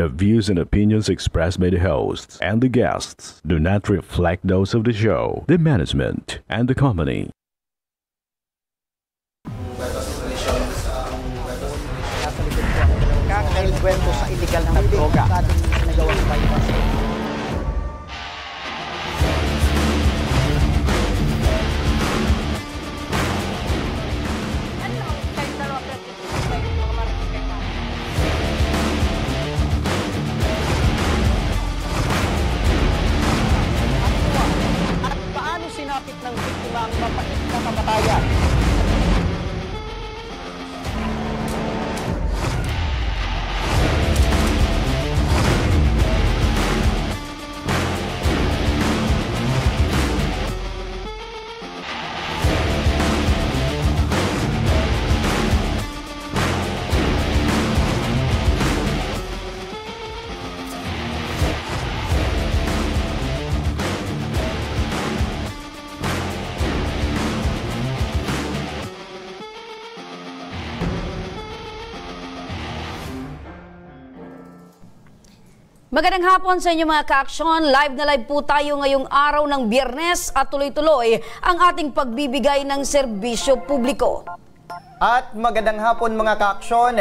The views and opinions expressed by the hosts and the guests do not reflect those of the show, the management, and the company. Kwento sa illegal na droga. At paano sinapit ng biktima ang mapait na kamatayan? Magandang hapon sa inyo mga ka-aksyon. Live na live po tayo ngayong araw ng Biyernes at tuloy-tuloy ang ating pagbibigay ng serbisyo publiko. At magandang hapon mga ka-aksyon.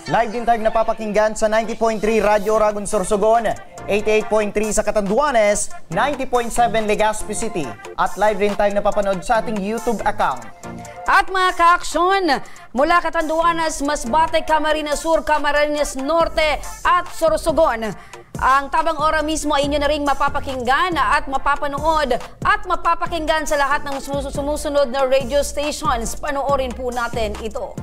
Live din tayong napapakinggan sa 90.3 Radyo Oragon Sorsogon, 88.3 sa Catanduanes, 90.7 Legazpi City. At live din tayong napapanood sa ating YouTube account. At mga ka-aksyon, mula Catanduanes, Masbate, Camarines Sur, Camarines Norte at Sorsogon. Ang Tabang Ora mismo ay inyo na ring mapapakinggan at mapapanood at mapapakinggan sa lahat ng sumusunod na radio stations. Panoorin po natin ito.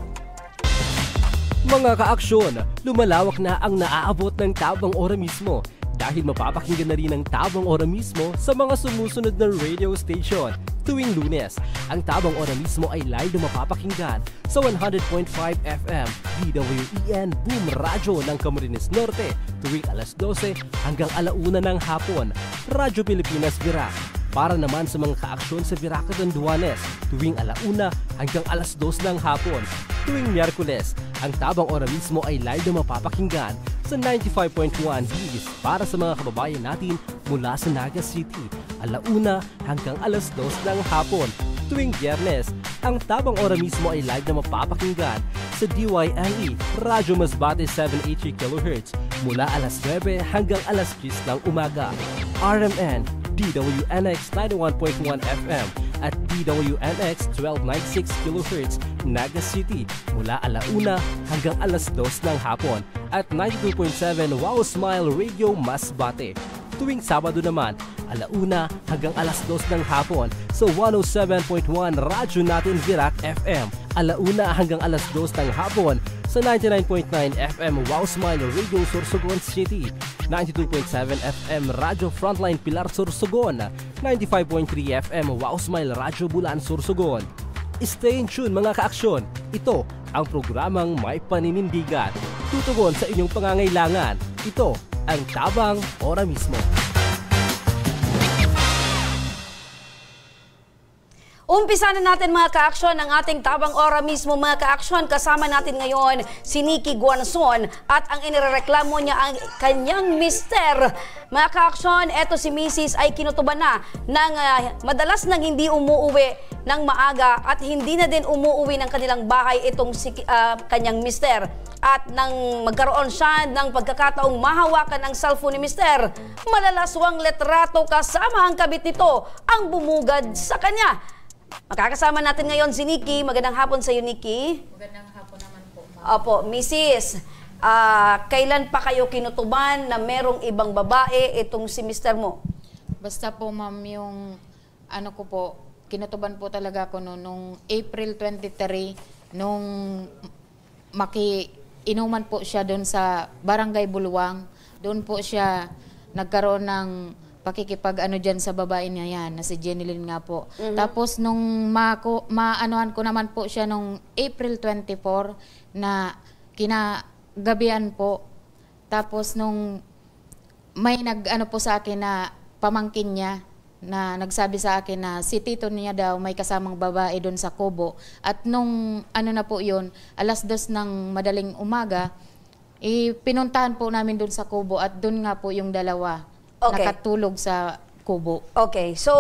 Mga ka-aksyon, lumalawak na ang naaabot ng Tabang Ora mismo dahil mapapakinggan na rin ang Tabang Ora mismo sa mga sumusunod na radio station. Tuwing Lunes, ang Tabang Ora mismo ay live na mapapakinggan sa 100.5 FM DWEN Boom Radyo ng Camarines Norte tuwing alas 12 hanggang alauna ng hapon, Radyo Pilipinas Virac. Para naman sa mga ka-aksyon sa Virac Catanduanes tuwing alauna hanggang alas 2 ng hapon. Tuwing Miyerkules, ang Tabang Ora mismo ay live na mapapakinggan sa 95.1 Hits para sa mga kababayan natin mula sa Naga City, alauna hanggang alas 2 ng hapon. Tuwing Biyernes, ang Tabang Ora mismo ay live na mapapakinggan sa DYME, Radyo Masbate 780 kHz mula alas 9 hanggang alas 10 ng umaga. RMN, DWNX 91.1 FM at DWNX 1296 kHz Naga City mula alauna hanggang alas 2 ng hapon at 92.7 Wow Smile Radio Masbate. Tuwing Sabado naman, alauna hanggang alas 2 ng hapon sa 107.1 Radyo Natin Virac FM, alauna hanggang alas 2 ng hapon sa 99.9 FM Wow Smile Radio Sorsogon City, 92.7 FM Radyo Frontline Pilar Sorsogon, 95.3 FM Wow Smile Radyo Bulan Sorsogon. Stay in tune mga ka-aksyon. Ito ang programang may paninindigan. Tutugon sa inyong pangangailangan. Ito ang Tabang Ora mismo. Umpisa na natin mga ka-aksyon ang ating Tabang Ora mismo mga ka-aksyon. Kasama natin ngayon si Nikki Guanzon at ang inireklamo niya ang kanyang mister. Mga ka-aksyon, eto si Mrs. ay kinutuban na ng madalas nang hindi umuuwi ng maaga at hindi na din umuuwi ng kanilang bahay itong kanyang mister. At nang magkaroon siya ng pagkakataong mahawakan ang cellphone ni mister, malalaswang letrato kasama ang kabit nito ang bumugad sa kanya. Makakasama natin ngayon si Nikki. Magandang hapon sa iyo, Nikki. Magandang hapon naman po, ma'am. Opo, Mrs. Kailan pa kayo kinutuban na merong ibang babae itong si mister mo? Basta po, ma'am, yung ano ko po, kinutuban po talaga ako nung April 23, nung inuman po siya doon sa Barangay Buluwang. Doon po siya nagkaroon ng pakikipag-ano dyan sa babae niya yan, na si Jenilyn nga po. Tapos nung maanuhan ko naman po siya nung April 24 na kinagabihan po. Tapos nung may nag-ano po sa akin na pamangkin niya na nagsabi sa akin na si tito niya daw may kasamang babae doon sa kubo. At nung ano na po yun, 2:00 ng madaling umaga, pinuntahan po namin doon sa kubo at doon nga po yung dalawa nakatulog sa kubo. Okay, so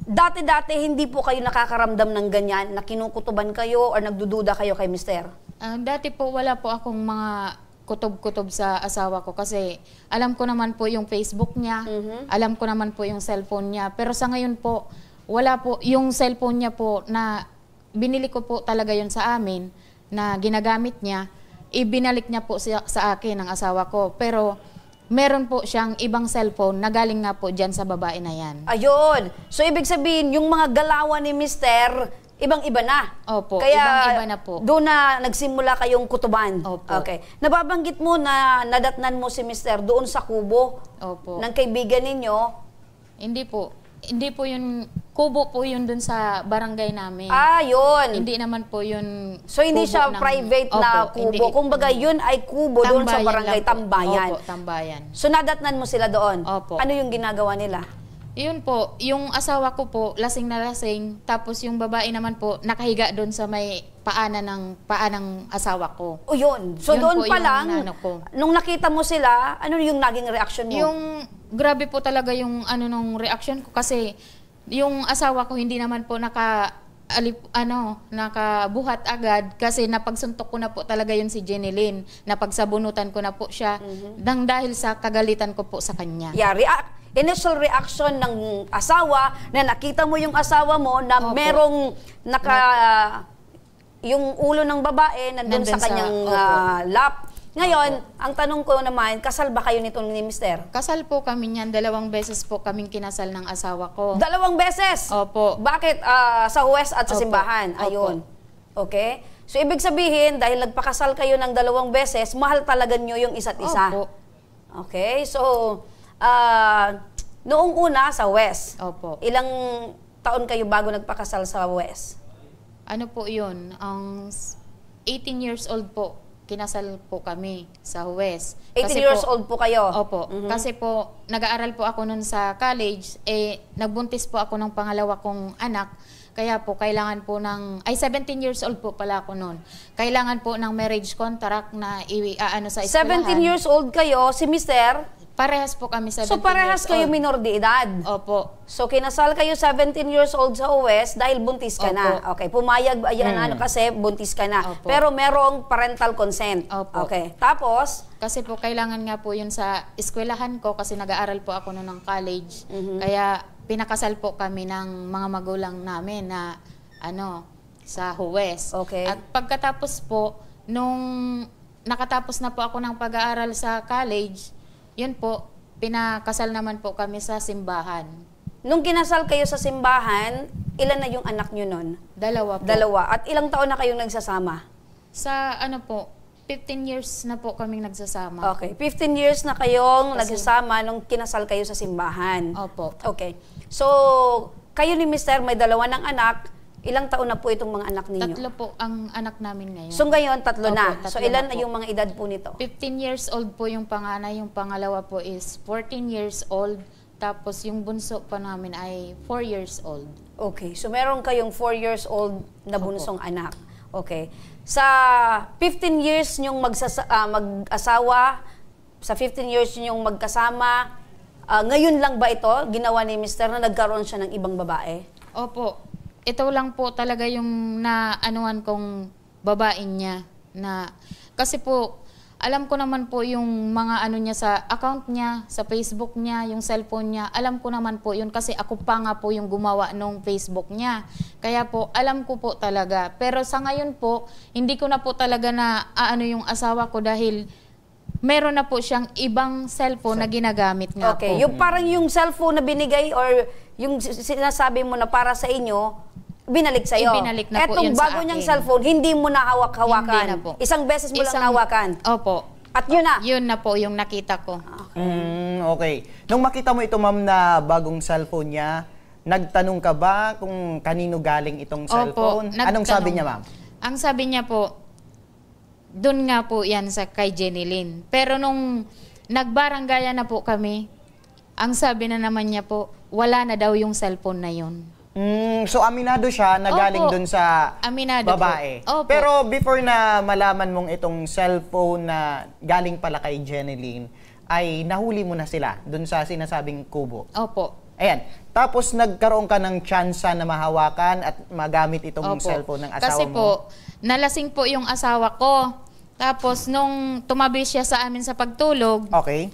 dati-dati hindi po kayo nakakaramdam ng ganyan na kinukutuban kayo or nagdududa kayo kay mister? Dati po wala po akong mga kutob-kutob sa asawa ko kasi alam ko naman po yung Facebook niya, alam ko naman po yung cellphone niya. Pero sa ngayon po, wala po yung cellphone niya po na binili ko po talaga yun sa amin na ginagamit niya, ibinalik niya po sa akin ng asawa ko. Pero meron po siyang ibang cellphone na galing nga po dyan sa babae na yan. Ayun. So ibig sabihin, yung mga galawan ni mister, ibang-iba na. Opo, kaya ibang-iba na po. Doon na nagsimula kayong kutuban. Opo. Okay. Nababanggit mo na nadatnan mo si mister doon sa kubo Opo. ng kaibigan ninyo. Hindi po. Hindi po yun, kubo po yun dun sa barangay namin. Yun. Hindi naman po yun. So hindi kubo siya ng- private na Opo, kubo. hindi. Kumbaga yun ay kubo doon sa Tambayan barangay lang po. Tambayan. Opo, Tambayan. So nadatnan mo sila doon. Opo. Ano yung ginagawa nila? Yun po, yung asawa ko po, lasing na lasing, tapos yung babae naman po, nakahiga doon sa may paa ng asawa ko. O yun. So Yun doon po pa yung lang, ano ko. nung nakita mo sila, ano yung naging reaction mo? Yung, grabe po talaga yung nung reaction ko kasi, yung asawa ko hindi naman po nakabuhat agad kasi napagsuntok ko na po talaga yun si Jenny Lynn. Napagsabunutan ko na po siya dahil sa kagalitan ko po sa kanya. Yeah, initial reaction ng asawa na nakita mo yung asawa mo na Opo. merong yung ulo ng babae nandun sa Nandun kanyang lap. Ngayon, ang tanong ko naman, kasal ba kayo nito ni mister? Kasal po kami niyan, 2 beses po kaming kinasal ng asawa ko. 2 beses? Opo. Bakit? Sa huwes at sa Opo. simbahan? Opo. Ayun. Okay? So, ibig sabihin, dahil nagpakasal kayo ng 2 beses, mahal talaga nyo yung isa't isa. Opo. Okay? So, noong una sa huwes, Opo. ilang taon kayo bago nagpakasal sa huwes? Ano po yun? Ang 18 years old po, kinasal po kami sa huwes. 18 years old po kayo? Opo. Kasi po, nag-aaral po ako nun sa college, nagbuntis po ako ng pangalawa kong anak. Kaya po, kailangan po 17 years old po pala ako nun. Kailangan po ng marriage contract na sa eskwelahan. 17 years old kayo, si mister? Parehas po kami 17 So, parehas years kayo old. minor de edad? Opo. So, kinasal kayo 17 years old sa US dahil buntis ka na. Opo. Okay, pumayag kasi buntis ka na. Opo. Pero merong parental consent. Opo. Okay, tapos, Kasi po, kailangan nga po yun sa eskwelahan ko kasi nag-aaral po ako noon ng college. Kaya pinakasal po kami ng mga magulang namin na sa huwes. Okay. At pagkatapos po, nung nakatapos na po ako ng pag-aaral sa college, yun po, pinakasal naman po kami sa simbahan. nung kinasal kayo sa simbahan, ilan na yung anak nyo nun? 2 po. 2. At ilang taon na kayong nagsasama? Sa 15 years na po kaming nagsasama. Okay, 15 years na kayong Kasi- nagsasama nung kinasal kayo sa simbahan. Opo. Okay. So, kayo ni Mister may 2 ng anak. Ilang taon na po itong mga anak ninyo? 3 po ang anak namin ngayon. So ngayon, 3 na. Opo, 3 So ilan na na po. yung mga edad po nito? 15 years old po yung panganay, yung pangalawa po is 14 years old, tapos yung bunso pa namin ay 4 years old. Okay. So meron kayong 4 years old na bunsong anak. Okay. Sa 15 years nyong mag-asawa, sa 15 years nyong magkasama, ngayon lang ba ito ginawa ni Mister na nagkaroon siya ng ibang babae? Opo. Ito lang po talaga yung naanuhan kong babae niya na kasi po alam ko naman po yung mga ano niya sa account niya, sa Facebook niya, yung cellphone niya. Alam ko naman po yun kasi ako pa nga po yung gumawa nung Facebook niya. Kaya po alam ko po talaga. Pero sa ngayon po, hindi ko na po talaga na yung asawa ko dahil meron na po siyang ibang cellphone na ginagamit nga Okay. po. Yung parang yung cellphone na binigay or yung sinasabi mo na para sa inyo, binalik sa'yo. Ibinalik na po Etong yun sa bago niyang akin. cellphone, hindi mo na hawak-hawakan. Hindi na po. Isang beses mo lang Isang- nahawakan. Opo. At yun na. Yun na po yung nakita ko. Okay. Nung makita mo ito, ma'am, na bagong cellphone niya, nagtanong ka ba kung kanino galing itong cellphone? Anong sabi nagtanong. niya, ma'am? Ang sabi niya po, doon nga po yan sa kay Jenny Lynn. Pero nung nagbaranggayan na po kami, Ang sabi na naman niya po, wala na daw yung cellphone na yun. So aminado siya na galing Opo. dun sa Aminado babae. po. Opo. Pero before na malaman mong itong cellphone na galing pala kay Jeneline, ay nahuli mo na sila dun sa sinasabing kubo. Opo. Ayan. Tapos nagkaroon ka ng tsansa na mahawakan at magamit itong Opo. cellphone ng asawa Kasi mo. po, nalasing po yung asawa ko. Tapos nung tumabi siya sa amin sa pagtulog, Okay.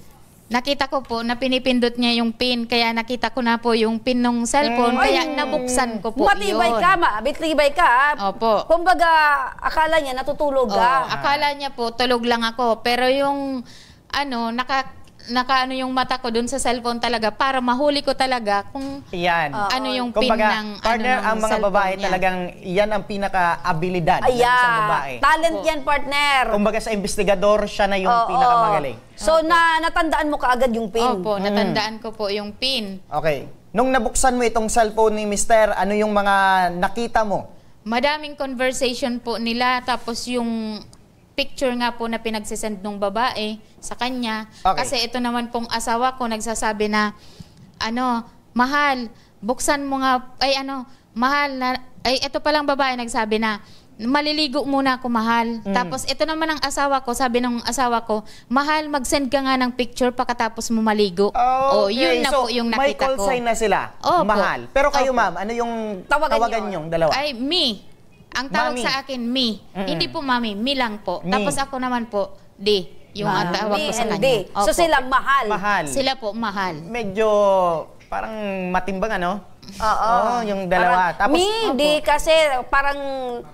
nakita ko po na pinipindot niya yung pin. Kaya nakita ko na po yung pin ng cellphone. Kaya nabuksan ko po Matibay yun. ka, bitibay ka. Opo. Kumbaga, akala niya natutulog Oo, ka. akala niya po tulog lang ako. Pero yung naka yung mata ko dun sa cellphone talaga para mahuli ko talaga kung Yan. ano yung pin Kumbaga, ng partner, ng ang mga cellphone babae niya. talagang yan ang pinaka-abilidad ng isang babae. Talent yan, partner. Kumbaga sa investigador, siya na yung pinakamagaling. So, natandaan mo kaagad yung pin. Opo, natandaan ko po yung pin. Okay. Nung nabuksan mo itong cellphone ni Mister, ano yung mga nakita mo? Madaming conversation po nila, tapos yung picture nga po na pinagsisend ng babae sa kanya. Okay. Kasi ito naman pong asawa ko nagsasabi na, mahal, buksan mo nga, mahal na, ito palang babae nagsabi na, maliligo muna ako, mahal. Tapos ito naman ang asawa ko, sabi ng asawa ko, mahal, mag-send ka nga ng picture pagkatapos mo maligo. Yun na po yung may nakita call ko. sign na sila. Opo. Mahal. Pero kayo, Opo. ma'am, ano yung Tawagan tawagan niyo. nyong dalawa? Ay, me. Ang tawag Mami. sa akin, me. Hindi po mami, me lang po. Me. Tapos ako naman po, di. Yung ang tawag ko sa and kanya. D. So, Opo. sila mahal. Mahal. Sila po, mahal. Medyo parang matimbang, ano? Oo. Yung dalawa. Parang, me, di kasi parang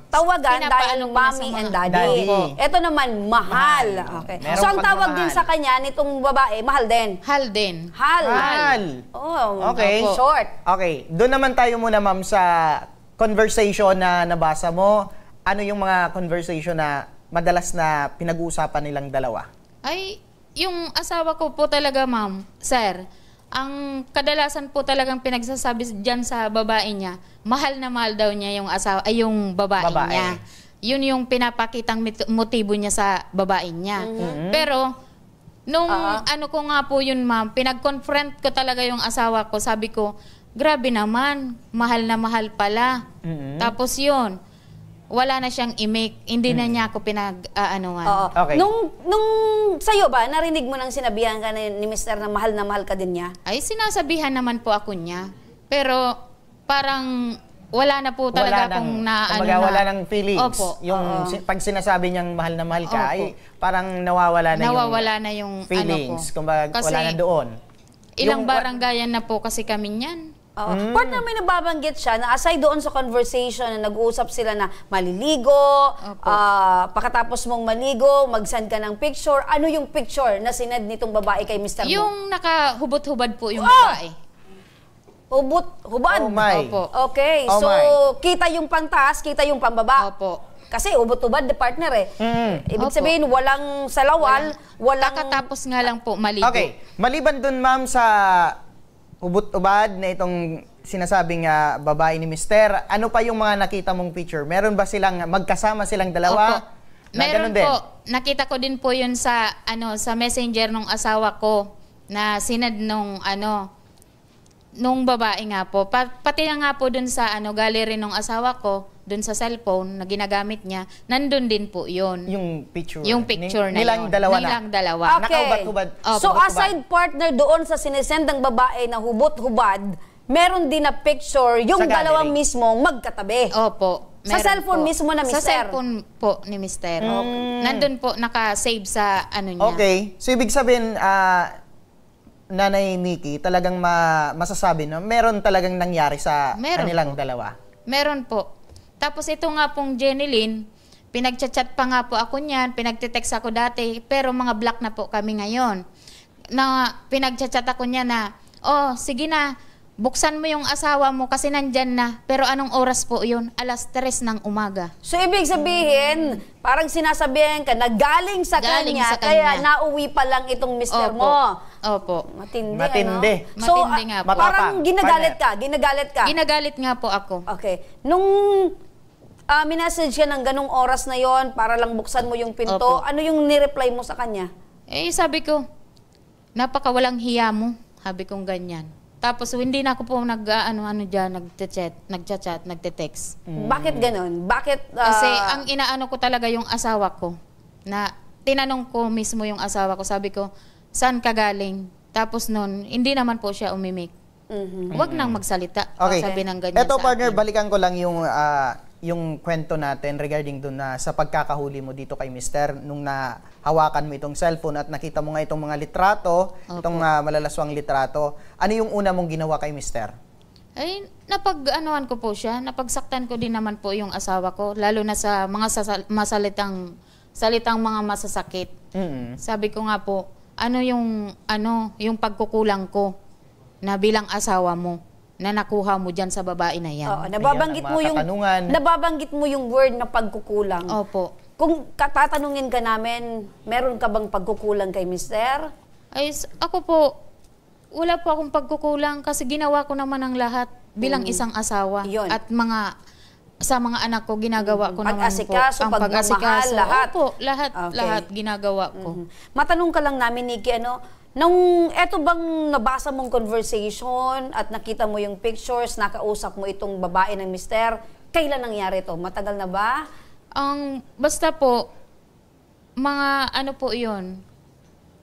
tawagan dahil Pinapaano ko na mommy sa mga and daddy. daddy. Ito naman, mahal. Okay. Meron So, ang tawag pagmamahal. din sa kanya nitong babae, mahal din. Hal din. Hal. Mahal. Oh, Okay. Short. Okay. Doon naman tayo muna, ma'am, sa conversation na nabasa mo. Ano yung mga conversation na madalas na pinag-uusapan nilang dalawa? Ay, yung asawa ko po talaga, ma'am, sir, ang kadalasan po talagang pinagsasabi dyan sa babae niya, mahal na mahal daw niya yung yung babae niya. Yun yung pinapakitang motibo niya sa babae niya. Pero, nung ano ko nga po yun, ma'am, pinag-confront ko talaga yung asawa ko. Sabi ko, grabe naman, mahal na mahal pala. Tapos yun, wala na siyang imik. Hindi na niya ako pinag-aanuhan. Oo. Okay. Nung sa'yo ba, narinig mo nang sinabihan ka ni Mr. na mahal ka din niya? Ay, sinasabihan naman po ako niya. Pero parang wala na po talaga akong wala nang feelings. Opo. Yung pag sinasabi niyang mahal na mahal ka, Opo. ay parang nawawala na yung feelings. Kumbaga, Kasi wala na doon. Ilang Yung- barangayan na po kasi kami niyan. Partner, may nababanggit siya na aside doon sa conversation na nag-uusap sila na maliligo, pagkatapos mong maligo, mag-send ka ng picture. Ano yung picture na sinend nitong babae kay Mr. Mo? Yung nakahubot-hubad po yung babae. Hubad? Oh my. Opo. Okay, Oh so my. kita yung pantaas, kita yung pambaba. Opo. Kasi hubot-hubad the partner eh. Ibig Opo. sabihin, walang salawal, walang... Kakatapos nga lang po maligo. Okay. Maliban dun, ma'am, sa ubot-ubad na itong sinasabing babae ni Mister, ano pa yung mga nakita mong picture? Meron ba silang, magkasama silang dalawa? Opo. Na Meron ganun din? po. Nakita ko din po yun sa sa messenger nung asawa ko na sinad nung babae nga po. Pati nga po dun sa gallery nung asawa ko, dun sa cellphone na ginagamit niya, nandun din po yun. Yung picture. Yung picture na nilang yun. dalawa na. Nilang dalawa. Okay. Nakahubad-hubad. So hubad-hubad. aside partner doon sa sinesend ng babae na hubot-hubad, meron din na picture yung Sa gallery. dalawang mismo magkatabi. Opo. Sa meron cellphone po. mismo na Sa mister? cellphone po ni Mister. Nandun po, naka-save sa niya. Okay. So, ibig sabihin, Nanay Nikki, talagang masasabi na meron talagang nangyari sa Meron kanilang po. dalawa. Meron po. Tapos ito nga pong Jeneline, pinagchat-chat pa nga po ako niyan, pinagtitext ako dati, pero mga black na po kami ngayon. Na pinagchat-chat ako niya na, sige na, buksan mo yung asawa mo kasi nandyan na. Pero anong oras po yun? 3:00 ng umaga. So ibig sabihin, parang sinasabihan ka na galing sa Galing kanya, sa kanya. kaya nauwi pa lang itong mister Opo. mo. Opo. Matindi, Matindi. ano? So, Matindi nga po. parang Matapang. ginagalit ka, ginagalit ka. Ginagalit nga po ako. Okay. Nung minessage ka ng ganong oras na yon para lang buksan mo yung pinto, Opo. ano yung nireply mo sa kanya? Sabi ko, napakawalang hiya mo. Sabi kong ganyan. Tapos hindi na ako po nagchat-chat, nagte-text. Bakit ganun? Bakit? Kasi ang inaano ko talaga yung asawa ko. Na tinanong ko mismo yung asawa ko. Sabi ko, saan ka galing? Tapos nun, hindi naman po siya umimik. Huwag nang magsalita. Okay. Sabi ng ganyan Eto sa partner, akin. balikan ko lang yung kwento natin regarding dun na sa pagkakahuli mo dito kay Mister nung nahawakan mo itong cellphone at nakita mo nga itong mga litrato, itong malalaswang litrato. Ano yung una mong ginawa kay Mister? Ay, napag-anuan ko po siya. Napagsaktan ko din naman po yung asawa ko. Lalo na sa mga salitang mga masasakit. Sabi ko nga po, yung pagkukulang ko na bilang asawa mo na nakuha mo diyan sa babae na yan. Oo, nababanggit mo yung word na pagkukulang. Opo. Kung tatanungin ka namin, meron ka bang pagkukulang kay Mister? Ay, ako po, wala po akong pagkukulang kasi ginawa ko naman ang lahat bilang isang asawa. Yun. At sa mga anak ko, ginagawa ko naman po. Pag-asikaso, Ang pagmamahal, lahat. Opo, lahat Okay. ginagawa ko. Matanong ka lang namin, Nikki, nung eto bang nabasa mong conversation at nakita mo yung pictures, nakausap mo itong babae ng Mister, kailan nangyari to? Matagal na ba? Basta po, mga po yun,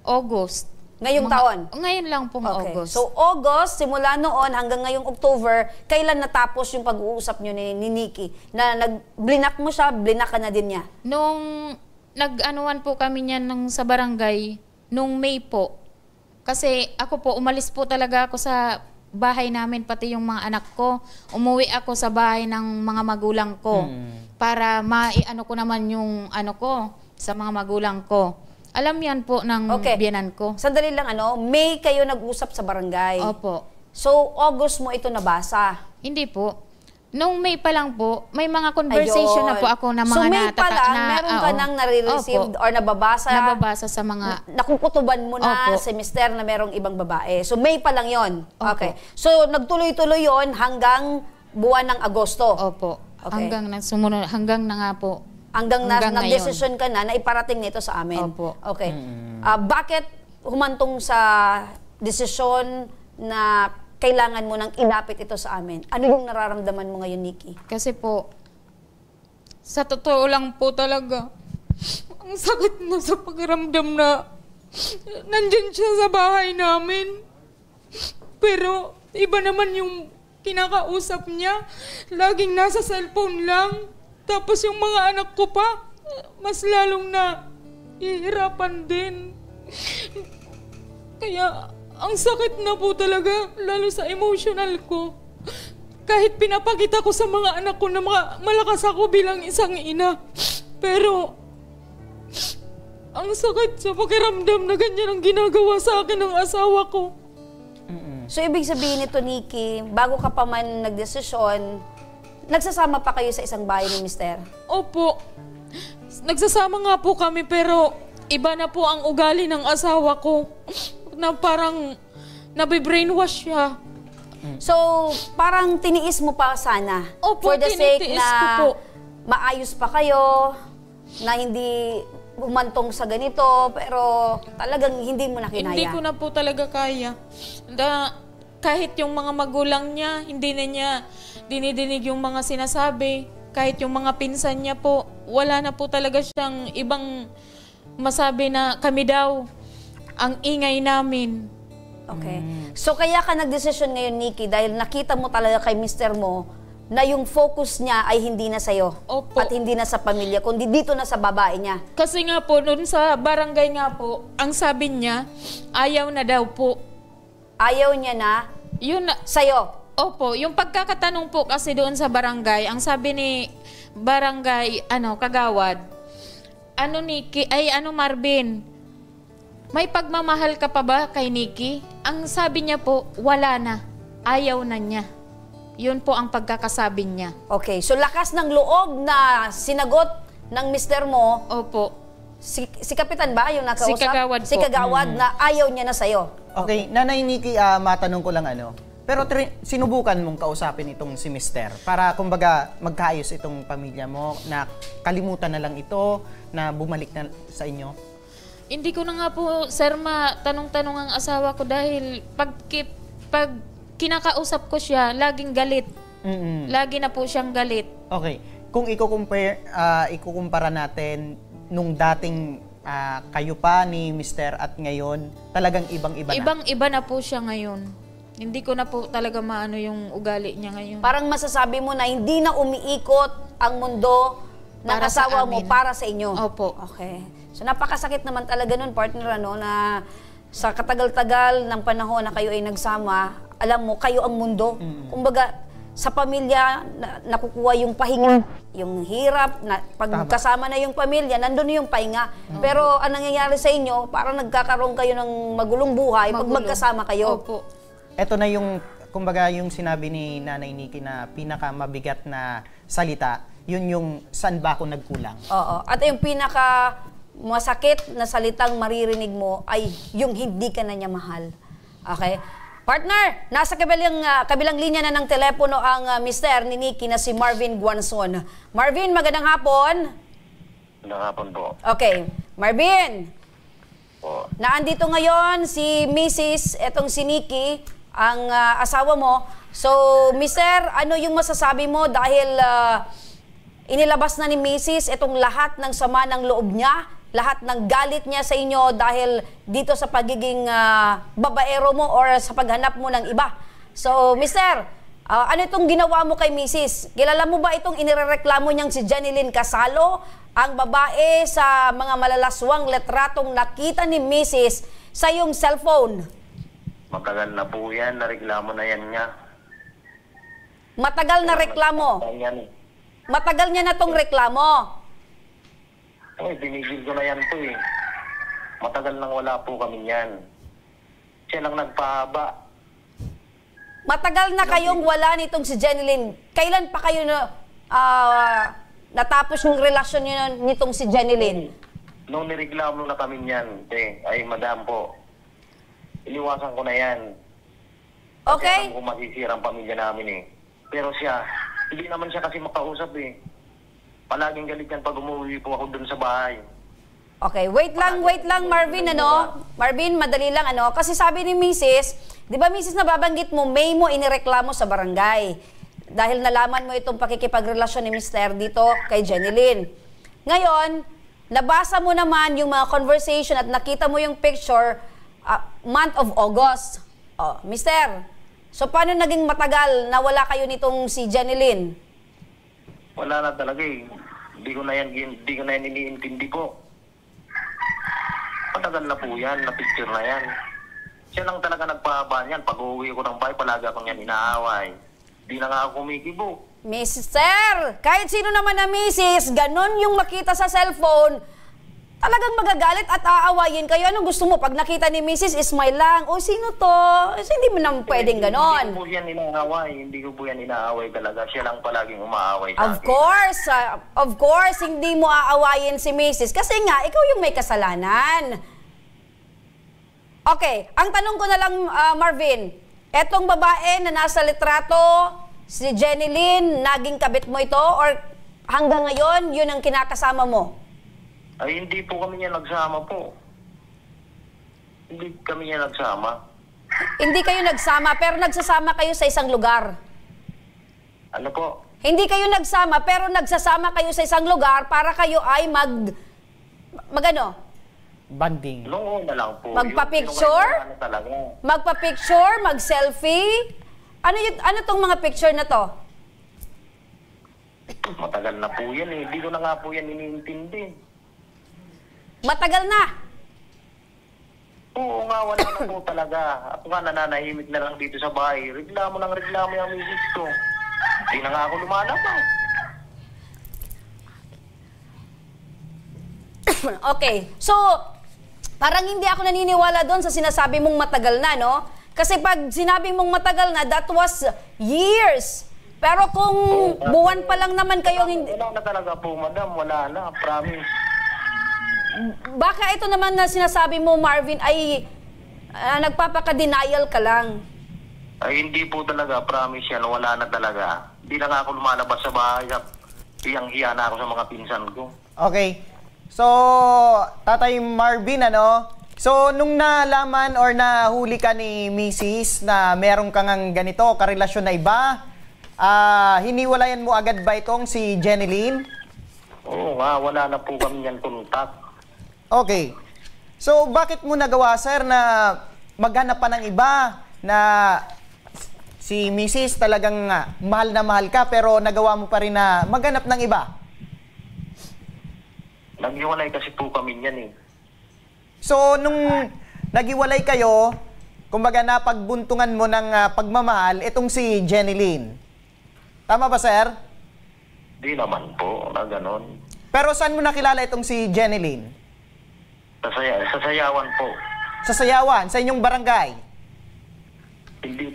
August. Ngayong taon? Ngayon lang pong August. So, August, simula noon hanggang ngayong October, kailan natapos yung pag-uusap nyo ni Nikki? Na blinak mo siya, blinak ka na din niya? Nung nag-anuan po kami niyan sa barangay, nung May po. Kasi ako po, umalis po talaga ako sa bahay namin, pati yung mga anak ko. Umuwi ako sa bahay ng mga magulang ko para maiano ko naman yung ko sa mga magulang ko. Alam yan po ng biyanan ko. Sandali lang, May kayo nag-usap sa barangay. Opo. So, August mo ito nabasa? Hindi po. Nung May pa lang po, may mga conversation na po ako na mga so, May pa lang, meron ka nang nare-receive or nababasa sa mga... Nakukutuban mo na si Mister na merong ibang babae. So, May pa lang yon. Okay. So, nagtuloy-tuloy yon hanggang buwan ng Agosto. Opo. Okay. Hanggang na nga po. Hanggang nag-decision ka na iparating nito sa amin. Opo. Okay. Bakit humantong sa desisyon na kailangan mo nang ilapit ito sa amin? Ano yung nararamdaman mo ngayon, Nikki? Kasi po, sa totoo lang po talaga, ang sakit na sa pakiramdam na nandyan siya sa bahay namin. Pero iba naman yung kinakausap niya. Laging nasa cellphone lang. Tapos yung mga anak ko pa, mas lalong na ihirapan din. Kaya ang sakit na po talaga, lalo sa emotional ko. Kahit pinapakita ko sa mga anak ko na malakas ako bilang isang ina. Pero, ang sakit sa pakiramdam na ganyan ang ginagawa sa akin ng asawa ko. So, ibig sabihin nito, Nikki, bago ka pa man nagdesisyon, nagsasama pa kayo sa isang bahay ni Mister? Opo. Nagsasama nga po kami pero iba na po ang ugali ng asawa ko. Na parang nabibrainwash siya. So, parang tiniis mo pa sana. Opo, for the sake tinitiis na ko po. maayos pa kayo, na hindi humantong sa ganito, pero talagang hindi mo na kinaya. Hindi ko na po talaga kaya. Kahit yung mga magulang niya, hindi na niya dinidinig yung mga sinasabi. Kahit yung mga pinsan niya po, wala na po talaga siyang ibang masabi na kami daw ang ingay namin. Okay. So, kaya ka nagdesisyon ngayon, Nikki, dahil nakita mo talaga kay Mister mo na yung focus niya ay hindi na sa'yo. Opo. At hindi na sa pamilya, kundi dito na sa babae niya. Kasi nga po, noon sa barangay nga po, ang sabi niya, ayaw na daw po. Ayaw niya na Yun na, sa'yo. opo, yung pagkakatanong po kasi doon sa barangay, ang sabi ni barangay, kagawad, Nikki, Marvin, may pagmamahal ka pa ba kay Nikki? Ang sabi niya po, wala na. Ayaw na niya. Yun po ang pagkakasabi niya. Okay, so lakas ng loob na sinagot ng Mister mo. Opo. Si Kapitan ba yung nakausap? Si Kagawad po. Si Kagawad na ayaw niya na sa'yo. Okay, Nanay Nikki, matanong ko lang pero sinubukan mong kausapin itong si Mister para kumbaga magkaayos itong pamilya mo na kalimutan na lang ito, na bumalik na sa inyo? Hindi ko na nga po, sir, tanong-tanong ang asawa ko dahil pag kinakausap ko siya, laging galit. Lagi na po siyang galit. Okay. Kung ikukumpara natin nung dating kayo pa ni Mr. at ngayon, talagang ibang-iba na. Ibang-iba na po siya ngayon. Hindi ko na po talaga maano yung ugali niya ngayon. Parang masasabi mo na hindi na umiikot ang mundo ng Para sa asawa mo amin. para sa inyo. Opo. Okay. So napakasakit naman talaga nun, partner, ano, na sa katagal-tagal ng panahon na kayo ay nagsama, alam mo, kayo ang mundo. Kumbaga, sa pamilya, nakukuha yung pahinga, yung hirap, pagkasama na yung pamilya, nandun yung pahinga. Pero ang nangyayari sa inyo, parang nagkakaroon kayo ng magulong buhay pag magkasama kayo. Opo. Ito na yung, kumbaga, yung sinabi ni Nanay Nikki na pinakamabigat na salita, yun yung saan ba ako nagkulang. Oo. At yung pinaka masakit na salitang maririnig mo ay yung hindi ka na niya mahal. Okay? Partner, nasa kabilang linya na ng telepono ang mister ni Nikki na si Marvin Guanzon. Marvin, magandang hapon. Magandang hapon po. Okay. Marvin, Po. naandito ngayon si Mrs. etong si Nikki, ang asawa mo. So, mister, ano yung masasabi mo dahil inilabas na ni Mrs. itong lahat ng sama ng loob niya, lahat ng galit niya sa inyo dahil dito sa pagiging babaero mo or sa paghanap mo ng iba. So, mister, ano itong ginawa mo kay Mrs.? Kilala mo ba itong inirereklamo niyang si Janeline Casalo, ang babae sa mga malalaswang letratong nakita ni Mrs. sa iyong cellphone? Matagal na po yan, nareklamo na yan niya. Matagal na reklamo. Yan. Matagal niya na tong reklamo. Ay, binigil ko na yan po eh. Matagal nang wala po kami yan. Siya lang nagpahaba. Matagal na kayong wala nitong si Janeline. Kailan pa kayo natapos yung relasyon niyo nitong si Janeline? Nung nireklamo na kami yan, ay madam po, iniwasan ko na yan. Okay? Kasi alam ko masisira ang pamilya namin eh. Pero siya, hindi naman siya kasi makausap eh. Palaging galit yan pag umuwi po ako dun sa bahay. Okay, wait lang Marvin, ano? Marvin, madali lang, ano? Kasi sabi ni Mrs., di ba Mrs. nababanggit mo, May mo inireklamo sa barangay. Dahil nalaman mo itong pakikipagrelasyon ni Mr. dito kay Janeline. Ngayon, nabasa mo naman yung mga conversation at nakita mo yung picture month of August. Oh, Mr., so paano naging matagal na wala kayo nitong si Janeline? Wala na talaga eh. Hindi ko na yan iniintindi po. Matagal na po yan, na-picture na yan. Siya lang talaga nagpahaba niyan. Pag uuwi ko ng bahay, palagi akong yan inaaway. Hindi na nga ako kumikibo. Mister, kahit sino naman na misis, ganun yung makita sa cellphone, talagang magagalit at aawayin kayo. Anong gusto mo? Pag nakita ni misis, smile lang. O, sino to? Hindi mo naman pwedeng ganon. Hindi ko po yan inaaway. Hindi ko po yan inaaway talaga. Siya lang palaging umaaway sa akin. Of course, hindi mo aawayin si misis kasi nga, ikaw yung may kasalanan. Okay, ang tanong ko na lang, Marvin, etong babae na nasa litrato, si Janeline, naging kabit mo ito or hanggang ngayon, yun ang kinakasama mo? Ay, hindi po kami niya nagsama po. Hindi kami niya nagsama. Hindi kayo nagsama, pero nagsasama kayo sa isang lugar. Ano po? Hindi kayo nagsama, pero nagsasama kayo sa isang lugar para kayo ay magano? Banding. Noong una lang po. Magpa-picture? Ano talaga. Magpa-picture, mag-selfie? Ano tong mga picture na to? Matagal na po yan eh. Hindi ko na nga po yan iniintindi. Matagal na. Oo nga, wala na po talaga. Ako nga nananahimik na lang dito sa bahay. Reklamo yung misis ko. Hindi na nga ako lumalabas. Okay. So, parang hindi ako naniniwala doon sa sinasabi mong matagal na, no? Kasi pag sinabi mong matagal na, that was years. Pero kung buwan pa lang naman kayong hindi... Wala na talaga po, madam. Wala na. Promise. Baka ito naman na sinasabi mo, Marvin, ay nagpapaka-denial ka lang. Ay, hindi po talaga. Promise yan. Wala na talaga. Hindi na nga ako lumalabas sa bahay. Hiyang-hiya na ako sa mga pinsan ko. Okay. So, Tatay Marvin, ano? So, nung nalaman or nahuli ka ni Mrs. na meron kang ganito, karelasyon na iba, hiniwalayan mo agad ba itong si Jeneline? Oo nga, wala na po kami yan kontak. Okay. So, bakit mo nagawa, sir, na maghanap pa ng iba na si Mrs. talagang mahal na mahal ka pero nagawa mo pa rin na maghanap ng iba? Naghiwalay kasi po kami yan eh. So, nung naghiwalay kayo, kumbaga napagbuntungan mo ng pagmamahal, itong si Jeneline. Tama ba, sir? Di naman po, na ganon. Pero saan mo nakilala itong si Jeneline? Sa Sayawan po. Sa Sayawan, sa inyong barangay? Hindi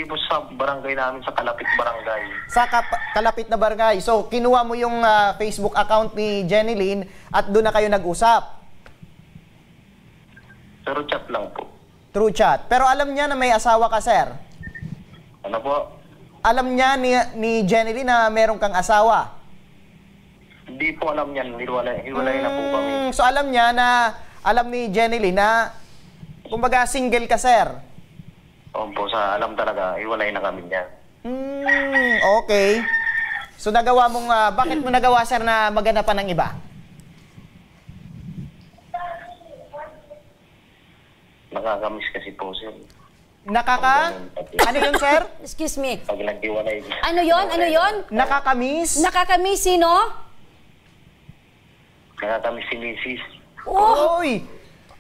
po sa barangay namin, sa Kalapit Barangay. Sa kalapit na barangay. So, kinuha mo yung Facebook account ni Jeneline at doon na kayo nag-usap? Pero chat lang po. Through chat. Pero alam niya na may asawa ka, sir? Ano po? Alam niya ni Jeneline na meron kang asawa? Hindi po alam yan. Hiwalay na po kami. So, alam niya na, alam ni Jeneline na, kumbaga, single ka, sir? Opo, alam talaga, hiwalay na kami niyan. Okay. So, nagawa mong, bakit mo nagawa, sir, na maganapan ng iba? Nakakamiss kasi po, sir. Ano yun, sir? Excuse me. Pag naghiwalay. Ano yon? Ano yon? Nakakamiss? Nakakamiss sino? Nakakamiss si Mrs. Oh! Uy!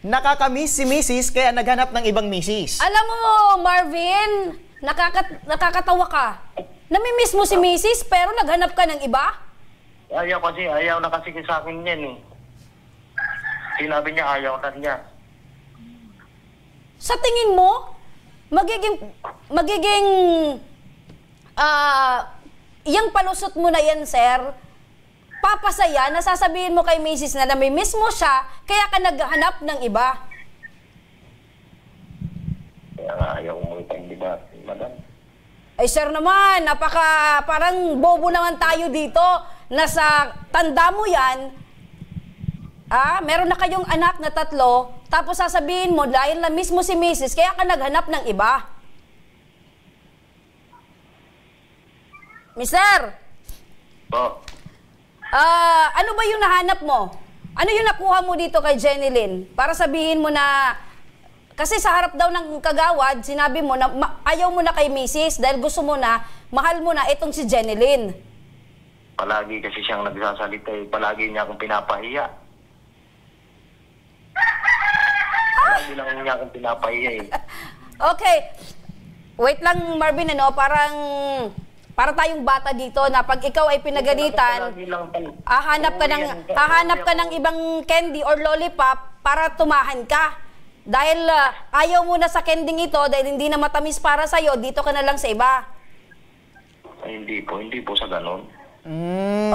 Nakakamiss si Mrs. kaya naghanap ng ibang Mrs. Alam mo, Marvin, nakakatawa ka. Namimiss mo si Mrs. pero naghanap ka ng iba? Ayaw na kasi sa akin yan eh. Sinabi niya ayaw na niya. Sa tingin mo, magiging yung palusot mo na yan, sir, papasaya na sasabihin mo kay Mrs. na namimiss mo siya, kaya ka naghanap ng iba. Kaya nga ayaw mo itang diba, madam? Ay, sir naman, parang bobo naman tayo dito. Nasa tanda mo yan, meron na kayong anak na 3, tapos sasabihin mo, dahil na mismo si Mrs., kaya ka naghanap ng iba. Mister! Po. Ano ba yung nahanap mo? Ano yung nakuha mo dito kay Jeneline? Para sabihin mo na, kasi sa harap daw ng kagawad, sinabi mo na ayaw mo na kay Mrs. dahil gusto mo na, mahal mo na itong si Jeneline. Palagi kasi siyang nagsasalita eh. Palagi niya akong pinapahiya. Palagi lang niya akong pinapahiya eh. Okay. Wait lang, Marvin, para tayong bata dito na pag ikaw ay pinagalitan, hahanap ka ng ibang candy or lollipop para tumahan ka. Dahil ayaw mo na sa candy ito, dahil hindi na matamis para sa'yo, dito ka na lang sa iba. Ay, hindi po sa ganon.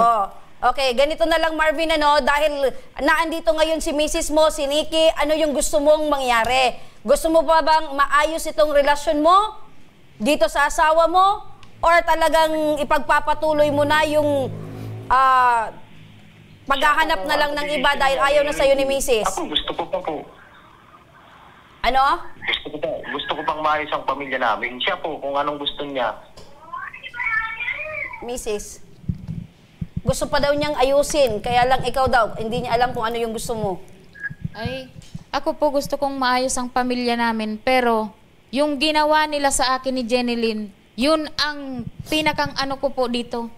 Oh, okay, ganito na lang, Marvin, dahil naandito ngayon si Mrs. mo, si Nikki, ano yung gusto mong mangyari? Gusto mo pa bang maayos itong relasyon mo dito sa asawa mo? Or talagang ipagpapatuloy mo na yung paghahanap na lang ng iba dahil ayaw na sa'yo ni Mrs.? Ako, gusto ko pa po. Ano? Gusto ko pang maayos ang pamilya namin. Siya po, kung anong gusto niya. Mrs., gusto pa daw niyang ayusin, kaya lang ikaw daw, hindi niya alam kung ano yung gusto mo. Ay, ako po gusto kong maayos ang pamilya namin, pero yung ginawa nila sa akin ni Jeneline, yun ang pinakang ano ko po dito.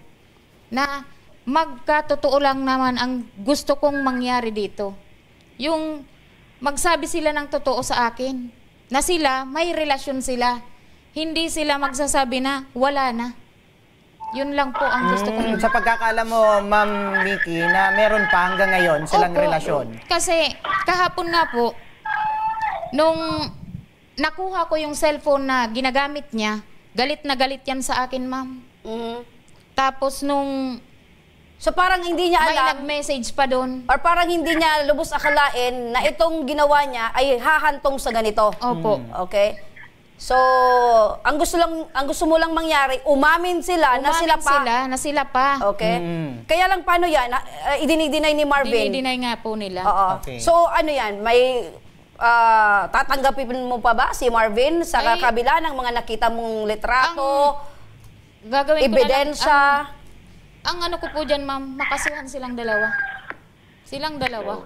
Na magkatotoo lang naman ang gusto kong mangyari dito. Yung magsabi sila ng totoo sa akin, na sila, may relasyon sila. Hindi sila magsasabi na wala na. Yun lang po ang gusto ko. Sa pagkakaalam mo, Ma'am Nikki, na meron pa hanggang ngayon silang Opo. relasyon. Kasi kahapon nga po, nung nakuha ko yung cellphone na ginagamit niya, galit na galit yan sa akin, ma'am. Tapos nung So parang hindi niya may alam, nag-message pa doon. or parang hindi niya lubos akalain na itong ginawa niya ay hahantong sa ganito. Opo. Okay? So, ang gusto mo lang mangyari, umamin sila na sila pa. Na sila pa. Okay? Kaya lang paano yan? Idinay ni Marvin. Dinay nga po nila. Oo. Okay. So, ano yan? May tatanggapin mo pa ba si Marvin sa kabila ng mga nakita mong litrato, Gagawin ko ebidensya? ang ano ko po dyan, ma'am, makasuhan silang dalawa. Silang dalawa.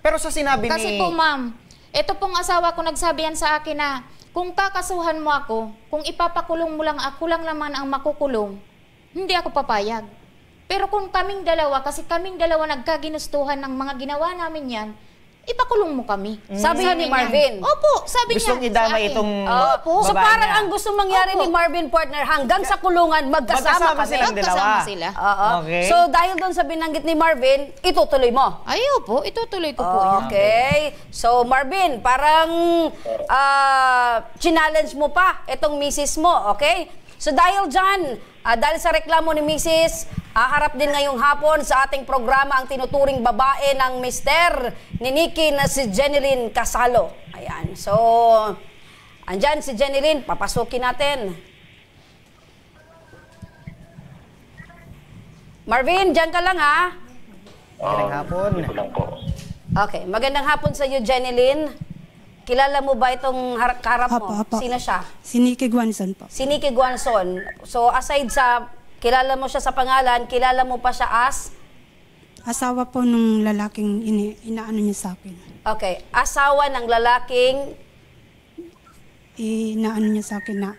Pero sa sinabi Kasi ni... po, ma'am, ito pong asawa ko nagsabihan sa akin na kung kakasuhan mo ako, kung ipapakulong mo lang ako lang naman ang makukulong, hindi ako papayag. Pero kung kaming dalawa, kasi kaming dalawa nagkaginustuhan ng mga ginawa namin yan, ipakulong mo kami. Sabi ni Marvin. Opo, sabi Gustong niya idamay sa akin. itong Opo. So babae parang niya. ang gusto mangyari ni Marvin, partner, hanggang sa kulungan, magkasama kami. silang dalawa. Magkasama sila. Oo. Okay. So dahil doon sa binanggit ni Marvin, itutuloy mo. Ay, opo, itutuloy ko po yan. Okay. So Marvin, parang challenge mo pa itong misis mo, okay? So dahil dyan, dahil sa reklamo ni misis, harap din ngayong hapon sa ating programa ang tinuturing babae ng mister ni Nikki na si Jeneline Casalo. Ayan. So, andyan si Jeneline, papasukin natin. Marvin, dyan ka lang ha. Magandang hapon. Ito lang po. Okay, magandang hapon sa iyo, Jeneline. Kilala mo ba itong harap mo? Apo. Sino siya? Si Nikki Guanzon po. Si Nikki Guanzon. So, aside sa kilala mo siya sa pangalan, kilala mo pa siya as? Asawa po nung lalaking inaano niya sa akin. Okay, asawa ng lalaking, Inaano niya sa akin na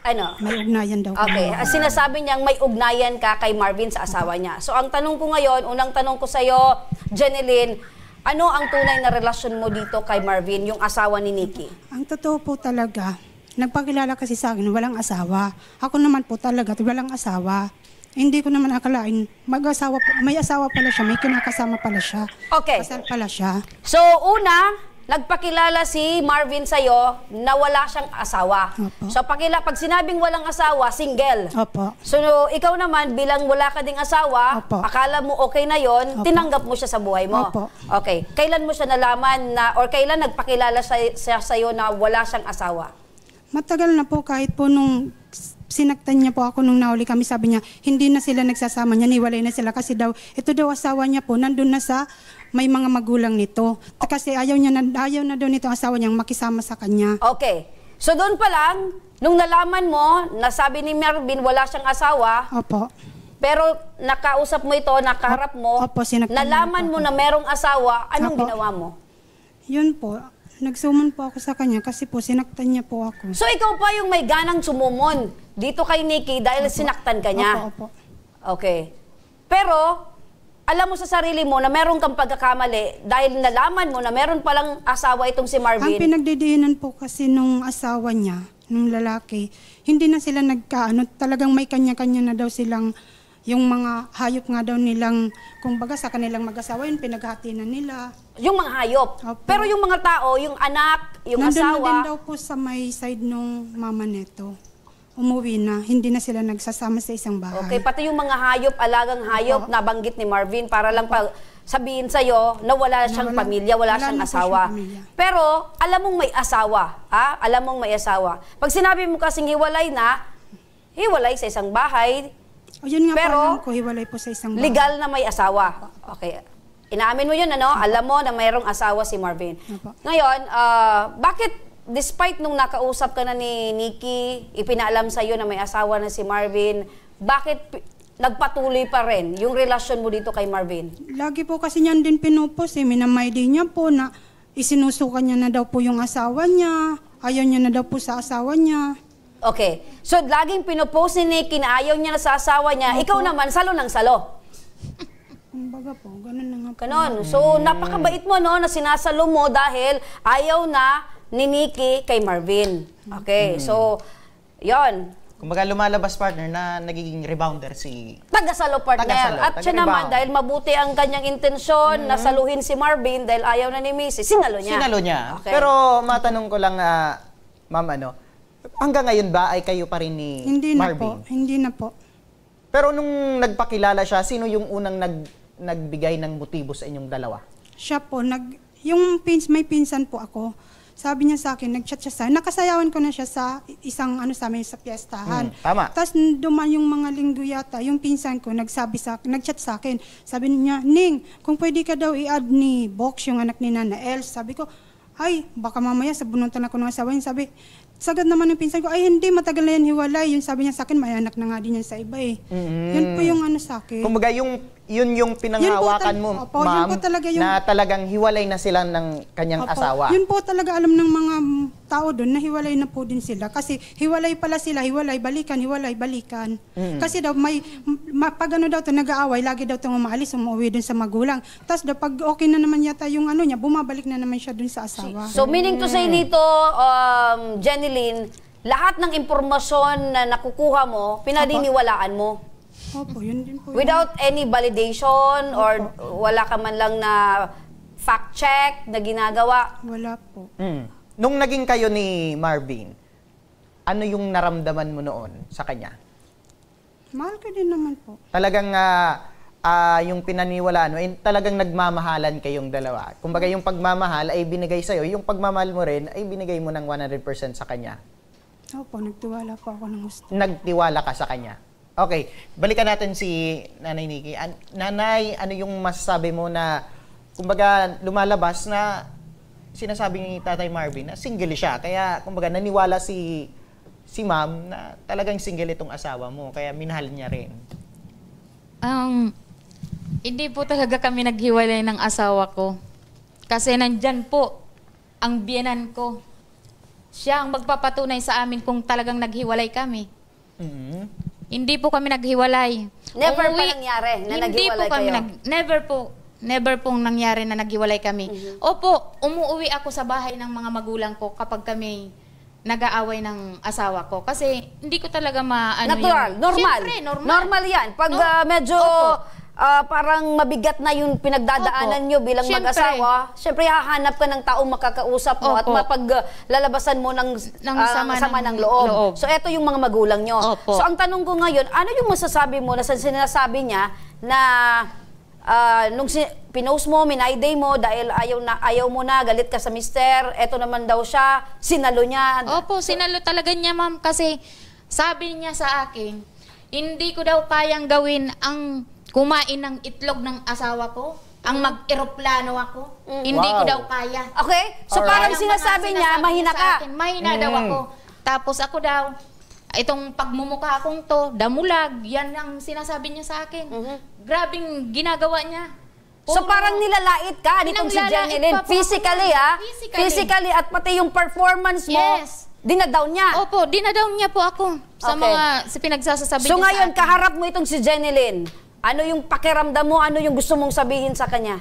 ano? may ugnayan daw. Okay, sinasabi niyang may ugnayan ka kay Marvin sa asawa niya. So, ang tanong ko ngayon, unang tanong ko sa'yo, Jeneline, ano ang tunay na relasyon mo dito kay Marvin, yung asawa ni Nikki? Ang totoo po talaga, nagpakilala kasi sa akin, walang asawa. Ako naman po talaga, walang asawa. Hindi ko naman akalain, mag-asawa, may asawa pala siya, may kinakasama pala siya. Okay. Kasal pala siya. So, una, nagpakilala si Marvin sa'yo na wala siyang asawa. Opo. So, pag sinabing walang asawa, single. Opo. So, ikaw naman, bilang wala ka ding asawa, Opo. akala mo okay na yon, Opo. tinanggap mo siya sa buhay mo. Opo. Okay. Kailan mo siya nalaman na, or kailan nagpakilala siya sa'yo na wala siyang asawa? Matagal na po kahit po nung sinaktan niya po ako nung nahuli kami, sabi niya, hindi na sila nagsasama niya, niwalay na sila kasi daw, ito daw asawa niya po, nandun na sa may mga magulang nito. Kasi ayaw na daw nito asawa niyang makisama sa kanya. Okay. So, doon pa lang, nung nalaman mo, na sabi ni Marvin wala siyang asawa, Opo. pero nakausap mo ito, nakaharap mo, Opo, sinaktan nalaman niya po mo ako. na merong asawa, anong Opo. ginawa mo? Yun po, nagsumon po ako sa kanya kasi po sinaktan niya po ako. So ikaw pa yung may ganang sumumon dito kay Nikki dahil sinaktan ka niya? Opo. Okay. Pero, alam mo sa sarili mo na meron kang pagkakamali dahil nalaman mo na meron palang asawa itong si Ang Marvin. pinagdidiinan po kasi nung asawa niya, nung lalaki, hindi na sila nagkaano, talagang may kanya-kanya na daw silang, yung mga hayop nga daw nilang, kung baga sa kanilang mag-asawa, yun pinaghati na nila. Yung mga hayop. Opo. Pero yung mga tao, yung anak, yung Nandun asawa, na din daw po sa may side nung mama neto. Umuwi na, hindi na sila nagsasama sa isang bahay. okay, pati yung mga hayop, alagang hayop, Opo. nabanggit ni Marvin para lang sabihin sa'yo na wala siyang wala- pamilya, wala wala siyang na po asawa. siyang pamilya. Pero, alam mong may asawa. Alam mong may asawa. Pag sinabi mo kasing hiwalay na, hiwalay sa isang bahay, O yun nga pero, po, alam ko, hiwalay po sa isang bahay. legal na may asawa. Okay. Inaamin mo yun, ano? Alam mo na mayroong asawa si Marvin. Opo. Ngayon, bakit despite nung nakausap ka na ni Nikki, ipinaalam sa'yo na may asawa na si Marvin, bakit nagpatuloy pa rin yung relasyon mo dito kay Marvin? Lagi po kasi niyan din pinupos minamay din niya po na isinusukan niya na daw po yung asawa niya, ayaw niya na daw po sa asawa niya. Okay. So, laging pinupost ni Nikki na ayaw niya na sa asawa niya, ikaw naman, salo ng salo. Kumbaga po, ganun na nga po. Ganon. So, napakabait mo, no, na sinasalo mo dahil ayaw na ni Nikki kay Marvin. Okay. So, yon. Kumbaga lumalabas partner na nagiging rebounder si... Tagasalo partner. Tagasalo, At siya naman, taga-rebound. dahil mabuti ang kanyang intensyon na saluhin si Marvin dahil ayaw na ni Mrs. Sinalo niya. Sinalo niya. Okay. Pero matanong ko lang, ma'am, hanggang ngayon ba ay kayo pa rin ni Hindi na Marvin? po, hindi na po. Pero nung nagpakilala siya, sino yung unang nagbigay ng motibo sa inyong dalawa? Siya po, may pinsan po ako. Sabi niya sa akin, nag-chat siya sa akin. Nakasayawan ko na siya sa isang ano sa amin sa piyestahan. Tama. Tapos duman yung mga linggo yata, yung pinsan ko nag-chat sa akin. Sabi niya, Ning, kung pwede ka daw i-add ni Box, yung anak ni Nana Els. Sabi ko, ay, baka mamaya sabunutan ako ng asawa. Sabi, sagad naman ng pinsan ko, ay hindi, matagal na yan hiwalay. Yung sabi niya sa akin, may anak na nga din yan sa iba eh. Yun po yung ano sa akin. Kumbaga, yun yung pinanghawakan mo, opo, ma'am, yun po talaga yung, na talagang hiwalay na sila ng kanyang opo, asawa. Yun po talaga alam ng mga tao doon na hiwalay na po din sila. Kasi hiwalay pala sila, hiwalay, balikan. Kasi daw pag ano daw to nag-aaway, lagi daw to umaalis, umuwi doon sa magulang. Tapos daw pag okay na naman yata yung ano niya, bumabalik na naman siya doon sa asawa. So meaning to say nito, Jenilyn, lahat ng impormasyon na nakukuha mo, pinaniniwalaan mo? Opo, yun din po. Without any validation or wala ka man lang na fact check na ginagawa? Wala po. Nung naging kayo ni Marvin, ano yung naramdaman mo noon sa kanya? Mahal ko din naman po. Talagang yung pinaniwalaan mo, talagang nagmamahalan kayong dalawa. Kumbaga yung pagmamahal ay binigay sa'yo, yung pagmamahal mo rin ay binigay mo ng 100% sa kanya. Opo, nagtiwala po ako ng gusto. Nagtiwala ka sa kanya. Okay, balikan natin si Nanay Nikki. Nanay, ano yung masasabi mo na, kumbaga, lumalabas na sinasabi ni Tatay Marvin na single siya. Kaya, kumbaga, naniwala si ma'am na talagang single itong asawa mo. Kaya minahal niya rin. Hindi po talaga kami naghiwalay ng asawa ko. Kasi nandyan po ang biyenan ko. Siya ang magpapatunay sa amin kung talagang naghiwalay kami. Hindi po kami naghiwalay. Never pa nangyari na naghiwalay kayo? Never pong nangyari na naghiwalay kami. Opo, umuwi ako sa bahay ng mga magulang ko kapag kami nag-aaway ng asawa ko. Kasi hindi ko talaga natural, normal. Siyempre, normal. Normal yan. Pag medyo parang mabigat na yung pinagdadaanan nyo bilang mag-asawa, siyempre hahanap ka ng taong makakausap mo at mapaglalabasan mo ng sama ng loob. So, eto yung mga magulang nyo. So, ang tanong ko ngayon, ano yung masasabi mo na sinasabi niya na nung pinost mo, minayday mo dahil ayaw mo na, galit ka sa mister, eto naman daw siya, sinalo niya. Opo, sinalo talaga niya, ma'am, kasi sabi niya sa akin, hindi ko daw kayang gawin ang kumain ng itlog ng asawa ko, ang mag-eroplano ako, hindi ko daw kaya. Okay? So parang sinasabi niya, mahina ka. Mahina daw ako. Tapos ako daw, itong pagmumukha akong to, damulag, yan ang sinasabi niya sa akin. Grabing ginagawa niya. So parang nilalait ka nitong si Jenilyn. Physically, Physically at pati yung performance mo, dinadown niya. Opo, dinadown niya po ako sa mga pinagsasasabi niya So ngayon, sa akin. kaharap mo itong si Jenilyn. Ano yung pakiramdam mo? Ano yung gusto mong sabihin sa kanya?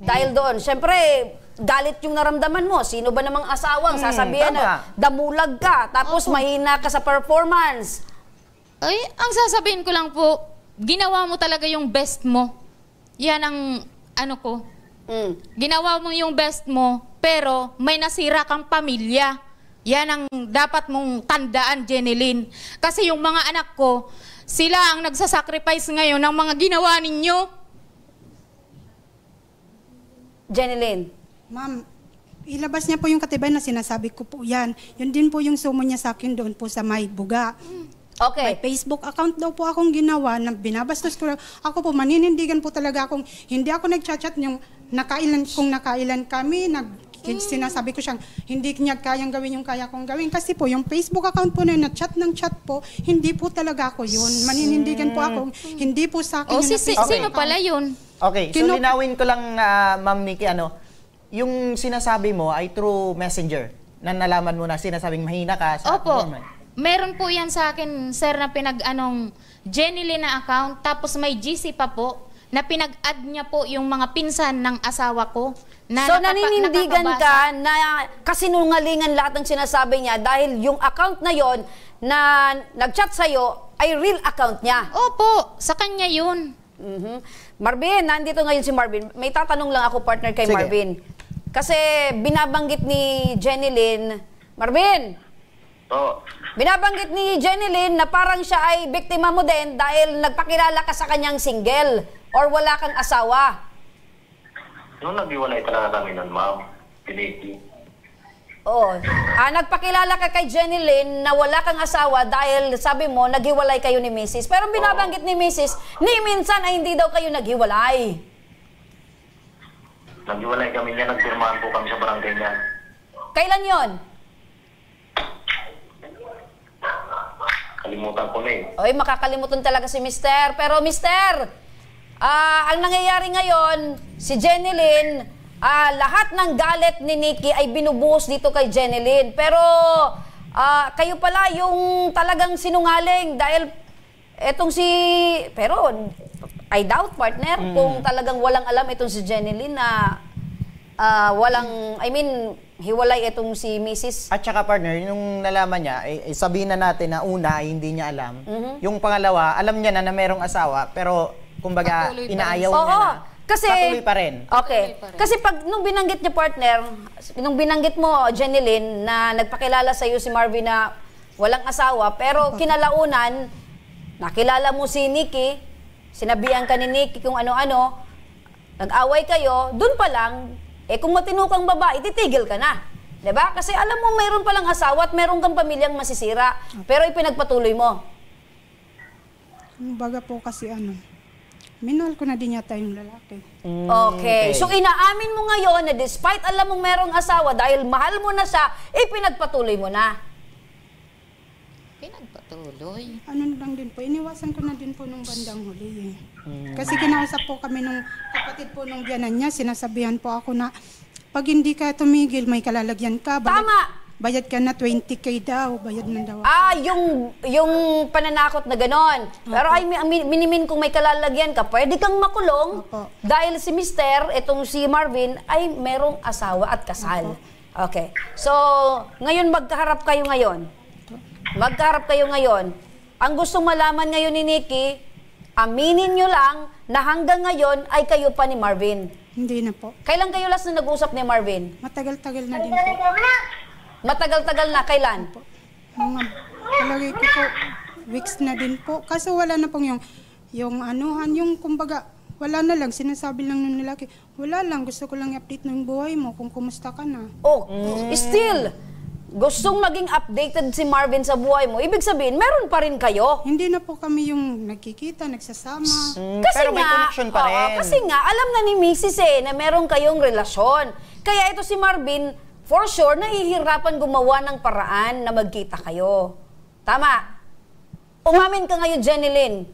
Dahil doon, syempre, galit yung naramdaman mo. Sino ba namang asawang sasabihin na damulag ka, tapos mahina ka sa performance? Ay, ang sasabihin ko lang po, ginawa mo talaga yung best mo. Yan ang ano ko. Ginawa mo yung best mo, pero may nasira kang pamilya. Yan ang dapat mong tandaan, Jenilyn. Kasi yung mga anak ko, sila ang nagsasacrifice ngayon ng mga ginawa ninyo. Jenilyn. Ma'am, ilabas niya po yung katibay na sinasabi ko po yan. Yun din po yung sumo niya sa akin doon po sa May Buga. Okay. May Facebook account daw po akong ginawa na binabastos ko. Ako po, maninindigan po talaga akong, hindi ako nagchat-chat yung kung nakailan kami, sinasabi ko siyang hindi niya kayang gawin yung kaya kong gawin. Kasi po, yung Facebook account po na chat ng chat po, hindi po talaga ako yun. Maninindigan po ako, hindi po sa akin sino pala yun? Okay, so linawin ko lang, Ma'am Nikki, yung sinasabi mo ay through messenger na nalaman mo na sinasabing mahina ka sa performance. Meron po yan sa akin, sir, na Jenilyn na account, tapos may GC pa po, na pinag-add niya po yung mga pinsan ng asawa ko. So naninindigan ka na kasinungalingan lahat ng sinasabi niya dahil yung account na yon na nag-chat sa'yo ay real account niya? Opo, sa kanya yun. Marvin, nandito ngayon si Marvin. May tatanong lang ako, partner, kay Marvin. Kasi binabanggit ni Jenilyn, Marvin, binabanggit ni Jenilyn na parang siya ay biktima mo din dahil nagpakilala ka sa kanyang single or wala kang asawa. Nung naghiwalay talaga kami nun, ma'am, Piniki. Oo. Nagpakilala ka kay Jenny Lynn na wala kang asawa dahil sabi mo, naghiwalay kayo ni Mrs. Pero binabanggit ni Mrs. ni minsan ay hindi daw kayo naghiwalay. Naghiwalay kami niya, nagpirmahan po kami sa barangay niya. Kailan yon? Kalimutan ko na eh. Oy, makakalimutan talaga si Mister. Pero Mister, ang nangyayari ngayon, si Jenny Lynn, lahat ng galit ni Nikki ay binubuhos dito kay Jenny Lynn. Pero kayo pala yung talagang sinungaling dahil etong si... Pero I doubt, partner, kung talagang walang alam itong si Jenny Lynn na hiwalay itong si Mrs. At saka partner, yung nalaman niya, sabihin na natin na una, hindi niya alam. Yung pangalawa, alam niya na merong asawa, pero kumbaga, Patuloy pa inaayaw rin. niya Oo, na. kasi, patuloy pa rin. Okay. Patuloy pa rin. Kasi pag nung binanggit niya, partner, nung binanggit mo, Jenny Lynn, na nagpakilala sa iyo si Marvin na walang asawa, pero kinalaunan, nakilala mo si Nikki, sinabihan ka ni Nikki kung ano-ano, nag-away kayo, dun pa lang, kung matino kang babae, titigil ka na. Diba? Kasi alam mo, mayroon palang asawa at mayroon kang pamilyang masisira, pero ipinagpatuloy mo. Baga po kasi minahal ko na din yata yung lalaki. Okay. So inaamin mo ngayon na despite alam mong merong asawa, dahil mahal mo na siya, ipinagpatuloy mo na. Pinagpatuloy. Ano lang din po, iniwasan ko na din po nung bandang huli. Kasi kinausap po kami nung kapatid po nung biyanan niya, sinasabihan po ako na pag hindi ka tumigil, may kalalagyan ka. Tama! Bayad ka na 20K daw, bayad na daw. Yung pananakot na ganon. Pero minimin kung may kalalagyan ka, pwede kang makulong. Opo. Dahil si Mister, itong si Marvin, ay merong asawa at kasal. Okay. So, ngayon magkaharap kayo ngayon. Ang gustong malaman ngayon ni Nikki, aminin nyo lang na hanggang ngayon ay kayo pa ni Marvin. Hindi na po. Kailan kayo last na nag-usap ni Marvin? Matagal-tagal na din po. Matagal-tagal na, kailan? Mga palagay ko po, weeks na din po. Kaso wala na pong yung kumbaga, wala na lang, sinasabi lang ng lalaki, wala lang, gusto ko lang i-update ng buhay mo kung kumusta ka na. Still, gustong maging updated si Marvin sa buhay mo. Ibig sabihin, meron pa rin kayo. Hindi na po kami yung nagkikita, nagsasama. Pero may connection pa rin. Kasi nga, alam na ni Mrs. na meron kayong relasyon. Kaya ito si Marvin, for sure, nahihirapan gumawa ng paraan na magkita kayo. Tama. Umamin ka ngayon, Jenny Lynn.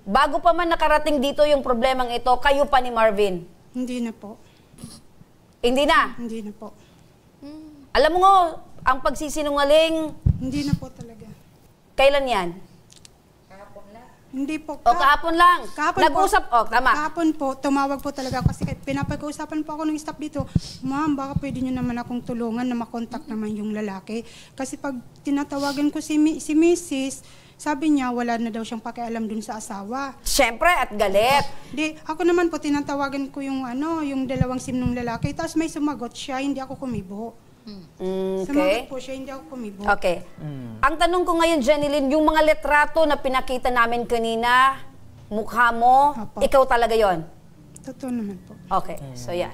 Bago pa man nakarating dito yung problemang ito, kayo pa ni Marvin. Hindi na po. Hindi na. Hindi na po. Alam mo nga, ang pagsisinungaling, Hindi na po talaga. kailan yan? Hindi po. Kahapon lang. Kahapon Nag-usap, tama. Kahapon po, tumawag po talaga ako kasi pinapag-uusapan po ako ng staff dito. Ma'am, baka pwede nyo naman akong tulungan na makontak naman yung lalaki. Kasi pag tinatawagan ko si Mrs., sabi niya wala na daw siyang pakialam dun sa asawa. Siyempre, at galit. Di, ako naman po tinatawagan ko yung dalawang SIM ng lalaki. Tapos may sumagot siya, hindi ako kumibo. Okay. Sumagot po siya, hindi ako kumibo. Okay. Ang tanong ko ngayon, Jenny Lynn, yung mga litrato na pinakita namin kanina, mukha mo, Apo. ikaw talaga yon. Totoo naman po. Okay, so yan.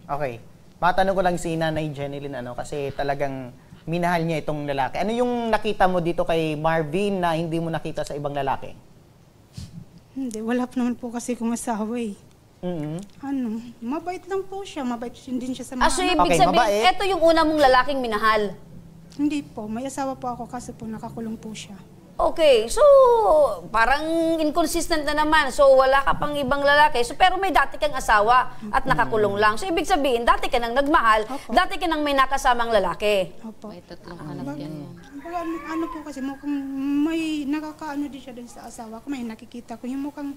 Okay. Matanong ko lang si Nanay Jenny Lynn, kasi talagang minahal niya itong lalaki. Ano yung nakita mo dito kay Marvin na hindi mo nakita sa ibang lalaki? Hindi, wala pa naman po kasi kung asawa eh. Mm-hmm. Mabait lang po siya. Mabait din siya sa mga So, anak. ibig Okay, sabihin, mabait. ito yung una mong lalaking minahal. Hindi po. May asawa po ako kasi po nakakulong po siya. Okay, so parang inconsistent na naman. So wala ka pang ibang lalaki. So pero may dati kang asawa at nakakulong lang. So ibig sabihin, dati ka nang nagmahal, Opo. dati ka nang may nakasamang lalaki. Opo. May tatlong anak yan. Ano po kasi mukhang may nakakaano din siya din sa asawa ko. May nakikita ko yung mukhang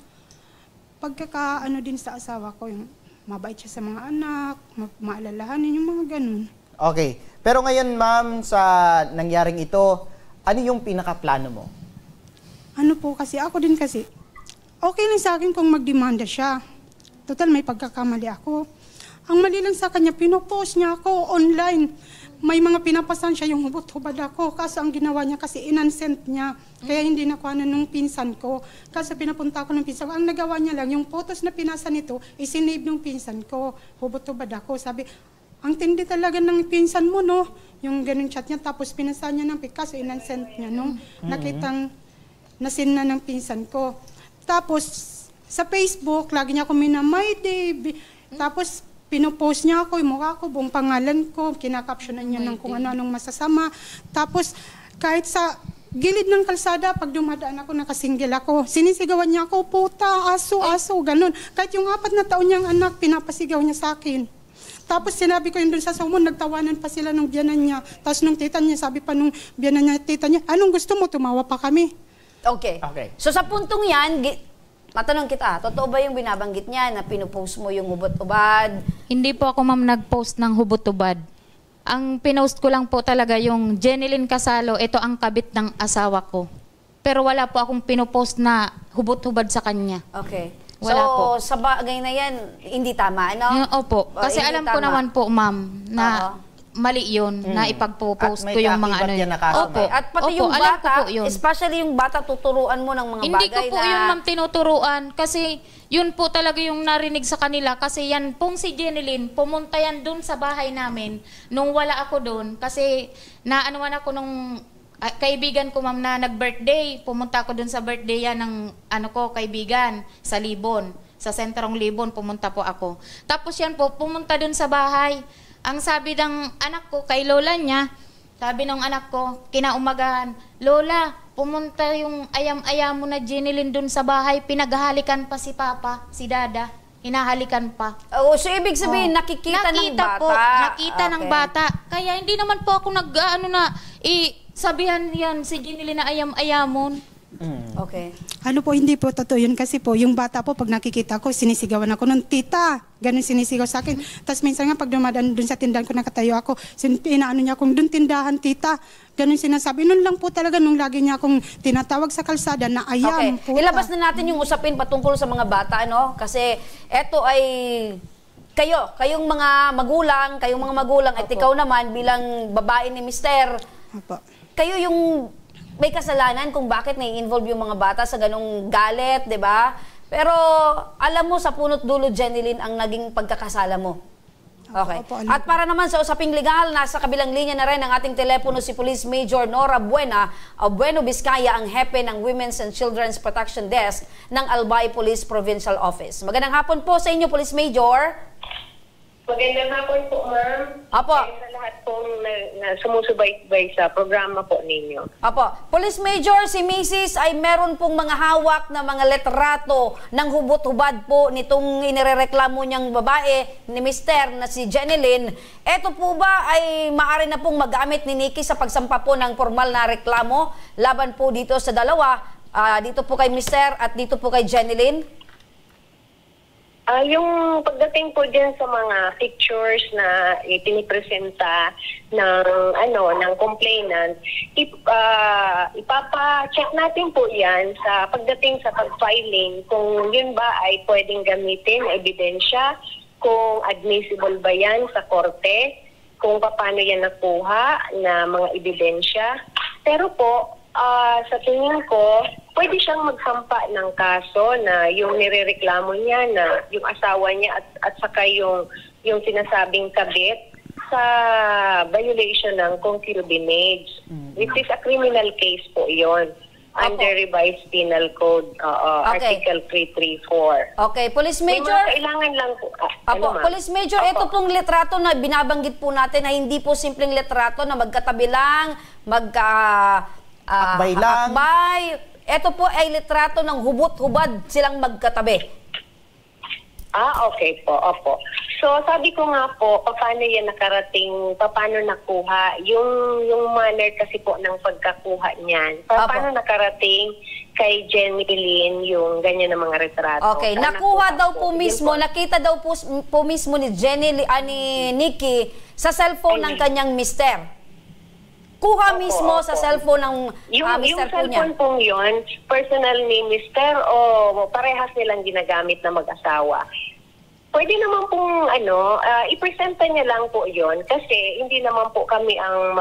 pagkakaano din sa asawa ko. Yung mabait siya sa mga anak, maalalahanin yung mga ganun. Okay. Pero ngayon, ma'am, sa nangyaring ito, ano yung pinaka-plano mo? Ano po kasi, ako din kasi, okay lang sa akin kung magdemanda siya. Total, may pagkakamali ako. Ang mali lang sa kanya, pinopost niya ako online. May mga pinapasan siya yung hubot-hubad ako. Kaso ang ginawa niya kasi inansent niya. Kaya hindi nakuha na nung pinsan ko. Kaso pinapunta ko ng pinsan ko. Ang nagawa niya lang, yung photos na pinasa nito, isinave ng pinsan ko. Hubot-hubad ako. Sabi, ang tindi talaga ng pinsan mo, no? Yung ganun chat niya, tapos pinasa niya ng Picasso, inansent niya, no? Nakitang nasin na ng pinsan ko. Tapos, sa Facebook, lagi niya ako my day. Tapos, pinopost niya ako, yung mukha ko, buong pangalan ko, kinakapsyonan niya ng kung ano-anong masasama. Tapos, kahit sa gilid ng kalsada, pag dumadaan ako, nakasinggil ako, sinisigawan niya ako, puta, aso, ganun. Kahit yung 4 na taon niyang anak, pinapasigaw niya sa akin. Tapos sinabi ko yun doon sa Sumon, nagtawanan pa sila nung biyanan niya. Tapos nung tita niya, sabi pa nung biyanan niya, tita niya, anong gusto mo? Tumawa pa kami. Okay. So sa puntong yan, matanong kita, totoo ba yung binabanggit niya na pinupost mo yung hubot-ubad? Hindi po ako, ma'am, nag-post ng hubot-ubad. Ang pinost ko lang po talaga yung Jeneline Casalo, ito ang kabit ng asawa ko. Pero wala po akong pinupost na hubot-hubad sa kanya. Okay. Wala so, po. sa bagay na yan, hindi tama, ano? Opo. Kasi alam ko naman po, ma'am, na mali yun, na ipagpo-post ko yung mga ano yun. Opo. At pati yung bata, especially yung bata, tuturuan mo ng mga hindi bagay na... Hindi ko po yun, ma'am, tinuturuan. Kasi yun po talaga yung narinig sa kanila. Kasi yan pong si Jeneline, pumunta yan dun sa bahay namin nung wala ako dun. Kasi naanuan ako nung... kaibigan ko, ma'am, na nag-birthday. Pumunta ako dun sa birthday yan ng kaibigan sa Libon. Sa sentrong Libon, pumunta po ako. Tapos yan po, pumunta dun sa bahay. Ang sabi ng anak ko, kay lola niya, sabi ng anak ko, kinaumagahan, Lola, pumunta yung ayam-ayam mo na Jeneline dun sa bahay, pinaghahalikan pa si Papa, si Dada. Hinahalikan pa. Oh, so ibig sabihin, nakita ng bata? Nakita ng bata. Kaya hindi naman po ako sabihan yan si Jeneline na ayam-ayamon. Okay. Ano po, hindi po totoo yun kasi po, yung bata po, pag nakikita ko, sinisigawan ako ng tita. Ganun sinisigaw sa akin. Tapos minsan nga, pag dumadaan dun sa tindahan ko, nakatayo ako, inaano niya akong, dun tindahan, tita. Ganun sinasabi. Nun lang po talaga, nung lagi niya akong tinatawag sa kalsada na ayam. Okay. Ilabas na natin yung usapin patungkol sa mga bata, no? Kasi eto ay... Kayong mga magulang, at ikaw naman bilang babae ni Mister, Opo. kayo yung may kasalanan kung bakit nai-involve yung mga bata sa ganong galit, di ba? Pero alam mo sa punot dulo, Jeneline, ang naging pagkakasala mo. Okay. At para naman sa usaping legal, nasa kabilang linya na rin ang ating telepono si Police Major Nora Buena of Bueno Vizcaya, ang hepe ng Women's and Children's Protection Desk ng Albay Police Provincial Office. Magandang hapon po sa inyo, Police Major. Magandang hapon po, ma'am. Apo. Sa lahat pong na sumusubaybay sa programa po ninyo. Apo. Police Major, si Mrs. ay meron pong mga hawak na mga letrato ng hubot-hubad po nitong inirereklamo niyang babae ni Mr. na si Jeneline. Ito po ba ay maaari na pong magamit ni Nikki sa pagsampa po ng formal na reklamo laban po dito sa dalawa, dito po kay Mr. at dito po kay Jeneline? Yung pagdating po dyan sa mga pictures na ipinipresenta ng complainant, ipapa-check natin po yan sa pagdating sa pag-filing kung yun ba ay pwedeng gamitin na ebidensya, kung admissible ba yan sa korte, kung paano yan nakuha na mga ebidensya. Pero po, sa tingin ko, pwede siyang magsampa ng kaso na yung nirereklamo niya na yung asawa niya at saka yung sinasabing kabit sa violation ng concubinage. Which is a criminal case po yon under revised penal code, Article 334. Okay, Police Major. May mga kailangan lang po. Police Major, ito pong litrato na binabanggit po natin na hindi po simpleng litrato na magkatabi lang, akbay lang. Ito po ay litrato ng hubot-hubad silang magkatabi. Okay po, opo. So, sabi ko nga po, paano yan nakarating, paano nakuha, yung manner kasi po ng pagkakuha niyan. Paano nakarating kay Jeneline yung ganyan na mga retrato. Okay, nakuha daw po mismo, nakita daw po mismo ni Jeneline, ni Nikki sa cellphone ng kanyang mister. Kuha mismo sa cellphone ng mister po niya. Yung cellphone pong yun, personal ni mister o parehas nilang ginagamit na mag-asawa? pwede naman pong i-presenta niya lang po yon kasi hindi naman po kami ang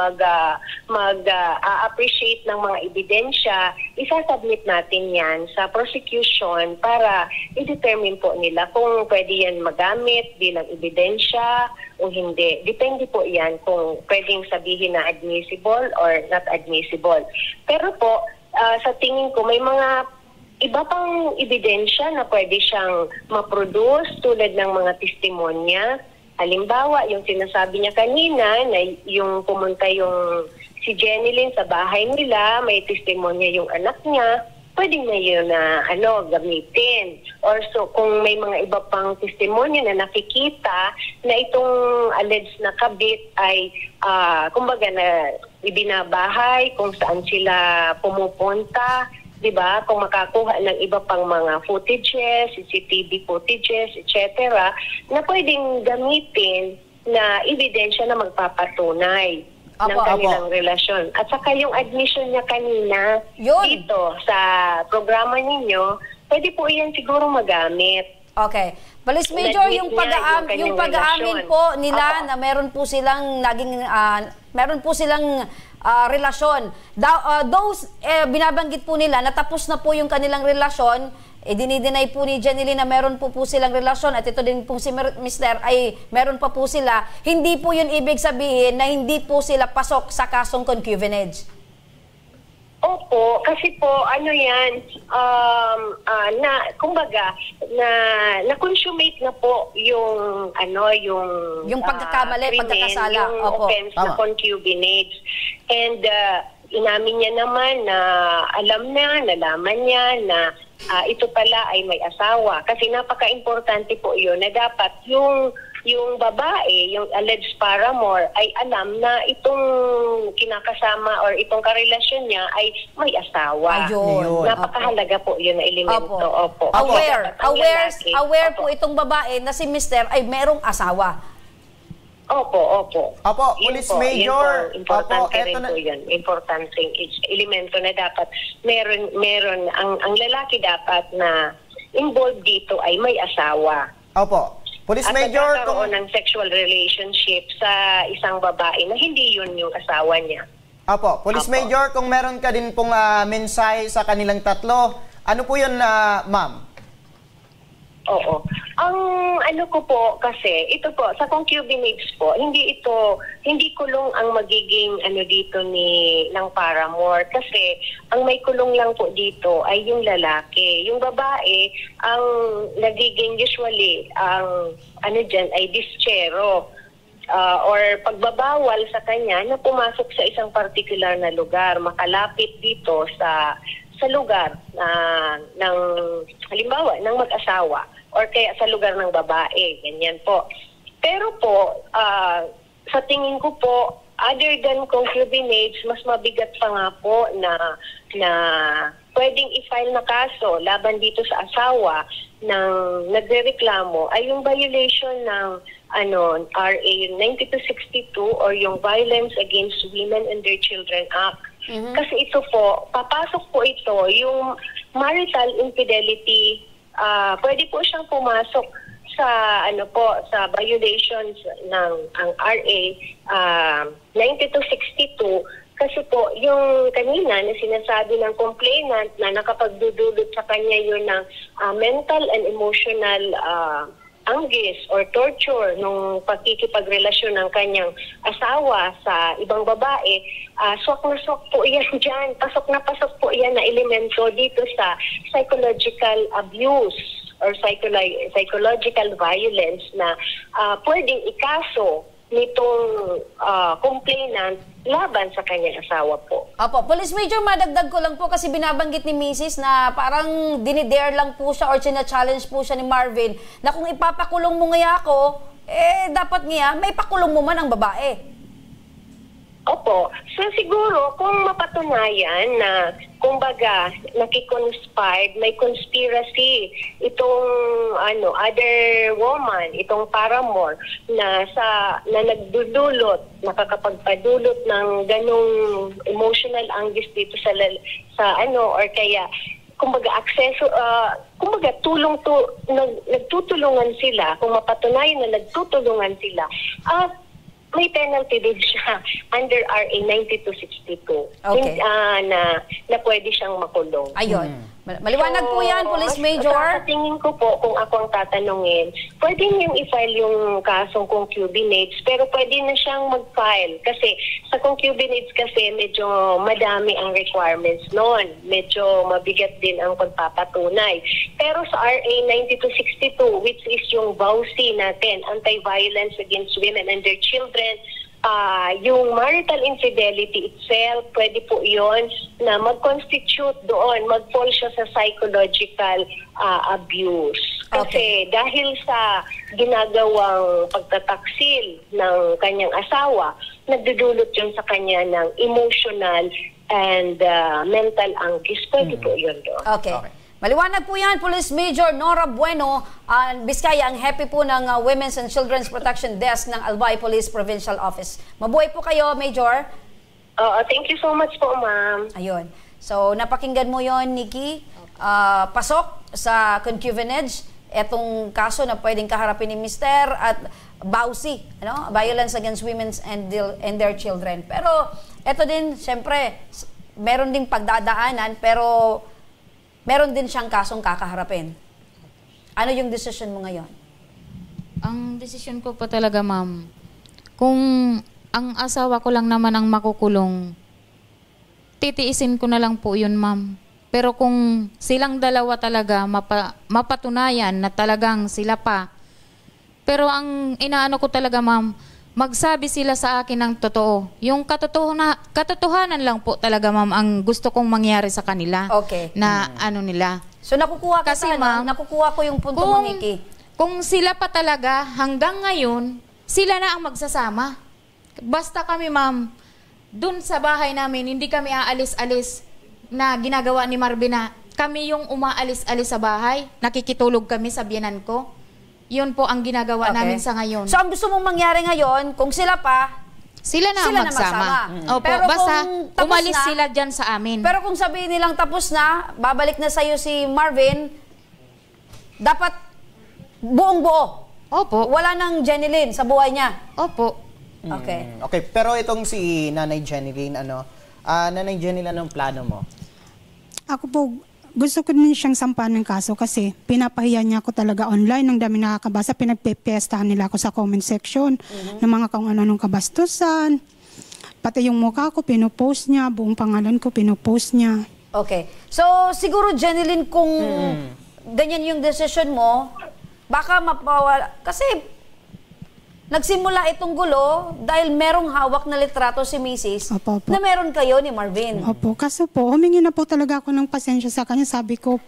mag-appreciate ng mga ebidensya. Isasubmit natin yan sa prosecution para i-determine po nila kung pwede yan magamit bilang ebidensya o hindi. Depende po yan kung pwedeng sabihin na admissible or not admissible. Pero po, sa tingin ko may mga iba pang ebidensya na pwede siyang ma-produce tulad ng mga testimonya. Halimbawa, yung sinasabi niya kanina na yung pumunta yung si Jenilyn sa bahay nila, may testimonya yung anak niya, pwede na yun na gamitin. Or so, kung may mga iba pang testimonya na nakikita na itong alleged na kabit ay kumbaga na ibinabahay kung saan sila pumupunta, diba? Kung makakuha ng iba pang mga footages, CCTV footages, etc., na pwedeng gamitin na ebidensya na magpapatunay ng kanilang relasyon. At saka yung admission niya kanina dito sa programa ninyo, pwede po yan siguro magamit. Okay. Police Major, yung pag-aamin po nila na meron po silang relasyon. Binabanggit po nila na tapos na po yung kanilang relasyon, dinideny po ni Jenilyn na meron po silang relasyon at ito din po si Mr. ay meron pa po sila. Hindi po yun ibig sabihin na hindi po sila pasok sa kasong concubinage. Opo, kasi po kumbaga na-consummate na po yung pagkakamali, pagkakasala, yung offense na concubinage. And inamin niya naman na nalaman niya na ito pala ay may asawa. Kasi napaka-importante po yun na dapat yung babae, yung alleged paramour, ay alam na itong kinakasama or itong karelasyon niya ay may asawa. Ayun. Napakahalaga po yun na elemento. Opo. Aware po itong babae na si Mr. ay merong asawa. Opo. Police Major. Importante rin po yun. Importanteng elemento na dapat meron ang lalaki dapat na involved dito ay may asawa. Opo. Police Major, at nagkakaroon ng sexual relationship sa isang babae na hindi yun yung asawa niya. Opo. Police Major, kung meron ka din pong mensahe sa kanilang tatlo, ano po yun, ma'am? Oo. Ang ko po kasi, ito po, sa concubinage po, hindi kulong ang magiging dito ng paramour. Kasi, ang may kulong lang po dito ay yung lalaki. Yung babae, ang nagiging usually, ang ay dischero. Or pagbabawal sa kanya na pumasok sa isang particular na lugar, makalapit dito sa lugar ng halimbawa ng mag-asawa or kaya sa lugar ng babae, ganyan po. Pero po, sa tingin ko po, other than concubinage, mas mabigat pa nga po na pwedeng i-file na kaso laban dito sa asawa ng nagrereklamo ay yung violation ng RA 9262 or yung Violence Against Women and Their Children Act. Kasi ito po, papasok po ito, yung marital infidelity, pwede po siyang pumasok sa sa violations ng ang RA 9262 kasi po yung kanina na sinasabi ng complainant na nakapagdudulot sa kanya yun ng mental and emotional anguish or torture nung pagkikipagrelasyon ng kanyang asawa sa ibang babae, swak na swak po yan dyan. Pasok na pasok po yan na elemento dito sa psychological abuse or psychological violence na pwedeng ikaso nitong complainant laban sa kanyang asawa po. Opo, Police Major, madagdag ko lang po kasi binabanggit ni Mrs. na parang dinidare lang po siya or challenge po siya ni Marvin na kung ipapakulong mo nga ako, dapat nga may pakulong mo man ang babae. Opo. So siguro kung mapatunayan na kumbaga nakikonspired, may conspiracy itong other woman, itong paramour na nagdudulot, nakakapagpadulot ng ganong emotional anguish dito sa or kaya kumbaga nagtutulungan sila, kung mapatunayan na nagtutulungan sila, may penalty din siya under RA 9262 Okay. na pwede siyang makulong. Ayun. Maliwanag po yan, Police Major. Sa tingin ko po, kung ako ang tatanungin, pwede niyang i-file yung kasong concubinage, pero pwede na siyang mag-file. Kasi sa concubinage kasi medyo madami ang requirements noon. Medyo mabigat din ang pagpapatunay. Pero sa RA 9262, which is yung BAUSI natin, Anti-Violence Against Women and Their Children, yung marital infidelity itself, pwede po yon na mag-constitute doon, mag-fall siya sa psychological abuse. Kasi dahil sa ginagawang pagtataksil ng kanyang asawa, nagdudulot yun sa kanya ng emotional and mental anguish. Pwede po yun doon. Okay. Maliwanag po yan, Police Major Nora Bueno, Vizcaya, ang happy po ng Women's and Children's Protection Desk ng Albay Police Provincial Office. Mabuhay po kayo, Major. Thank you so much po, ma'am. Ayun. So, napakinggan mo yon, Nikki. Pasok sa concubinage, etong kaso na pwedeng kaharapin ni Mister at BAUSI, Violence Against Women and Their Children. Pero, eto din, siyempre, meron ding pagdadaanan, pero meron din siyang kasong kakaharapin. Ano yung decision mo ngayon? Ang decision ko po talaga, ma'am, kung ang asawa ko lang naman ang makukulong, titiisin ko na lang po yun, ma'am. Pero kung silang dalawa talaga mapatunayan na talagang sila pa, pero ang inaano ko talaga, ma'am, magsabi sila sa akin ng totoo. Yung katotohanan lang po talaga, ma'am, ang gusto kong mangyari sa kanila. Okay. Na ano nila. So nakukuha ka Kasi, sana, ma'am, nakukuha ko yung punto mo, Nikki. Kung sila pa talaga hanggang ngayon, sila na ang magsasama. Basta kami, ma'am, dun sa bahay namin, hindi kami aalis-alis na ginagawa ni Marvin na kami yung umaalis-alis sa bahay. Nakikitulog kami sa biyanan ko. Yun po ang ginagawa namin sa ngayon. So, ang gusto mong mangyari ngayon, kung sila pa, sila na ang magsama. Opo, pero basta kung umalis na, sila dyan sa amin. Pero kung sabihin nilang tapos na, babalik na sa'yo si Marvin, dapat buong-buo. Opo. Wala nang Jenilyn sa buhay niya. Opo. Okay. Okay, pero itong si Nanay Jenilyn, Nanay Jenilyn, anong plano mo? Ako po, gusto ko din siyang sampahan ng kaso kasi pinapahiya niya ako talaga online. Ang dami nakakabasa, pinagpepestahan nila ako sa comment section ng mga kung ano-anong kabastusan. Pati yung mukha ko, pinupost niya. Buong pangalan ko, pinupost niya. Okay. So, siguro, Jenilyn, kung ganyan yung decision mo, baka mapawala. Kasi, nagsimula itong gulo dahil merong hawak na litrato si Mrs. Opo. na meron kayo ni Marvin. Opo, kaso po, humingi na po talaga ako ng pasensya sa kanya. Sabi ko,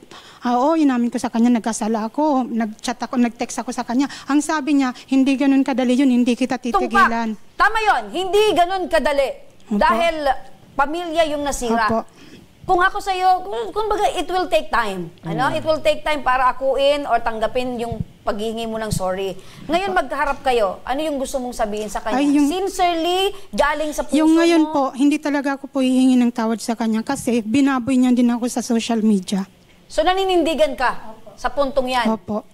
oo, inamin ko sa kanya, nagkasala ako, nag-chat ako, nag-text ako sa kanya. Ang sabi niya, hindi ganun kadali yun, hindi kita titigilan. Tumpak. Tama yon, hindi ganun kadali. Opo. Dahil pamilya yung nasira. Opo. Kung ako sa'yo, kumbaga, it will take time. It will take time para akuin or tanggapin yung paghihingi mo ng sorry. Ngayon, magkaharap kayo. Ano yung gusto mong sabihin sa kanya? Sincerely, galing sa puso yung ngayon mo? po, hindi talaga ako po hihingi ng tawad sa kanya kasi binaboy niya din ako sa social media. So, naninindigan ka sa puntong yan? Opo.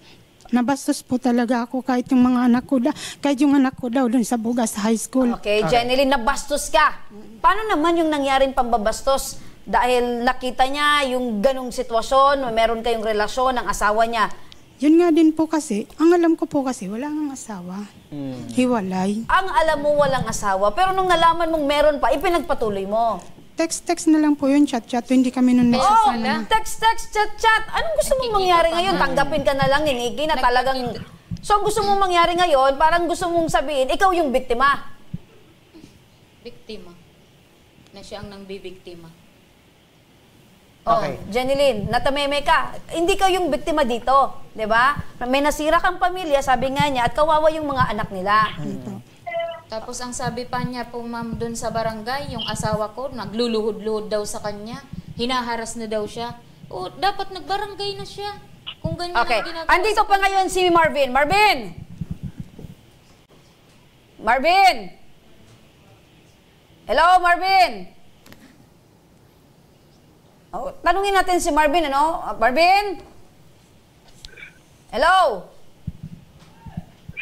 Nabastos po talaga ako kahit yung mga anak ko, kahit yung anak ko daw doon sa Bugas High School. Okay, Jenilyn, nabastos ka. Paano naman yung nangyaring pambabastos? Dahil nakita niya yung ganong sitwasyon, meron kayong relasyon ng asawa niya. Yun nga din po kasi, ang alam ko po kasi, wala nang asawa. Hiwalay. Ang alam mo walang asawa, pero nung nalaman mong meron pa, ipinagpatuloy mo. Text-text na lang po yun, chat-chat. Hindi kami nun nagsasama. Text, chat. Anong gusto mong mangyari ngayon? Tanggapin ka na lang ni Nikki na talagang... So, ang gusto mong mangyari ngayon, parang gusto mong sabihin, ikaw yung biktima. Biktima. Na siya ang nang bibiktima. Okay. Jenilyn, natameme ka. Hindi ka yung biktima dito, 'di ba? May nasira kang pamilya, sabi nga niya, at kawawa yung mga anak nila. Tapos ang sabi pa niya po, ma'am, doon sa barangay, yung asawa ko, nagluluhod-luhod daw sa kanya. Hinaharas na daw siya. O, dapat nagbarangay na siya. Kung ganyan Okay. ang ginagawa. Andito pa ngayon si Marvin. Marvin! Hello, Marvin! Oh, tanungin natin si Marvin, ano? Marvin? Hello?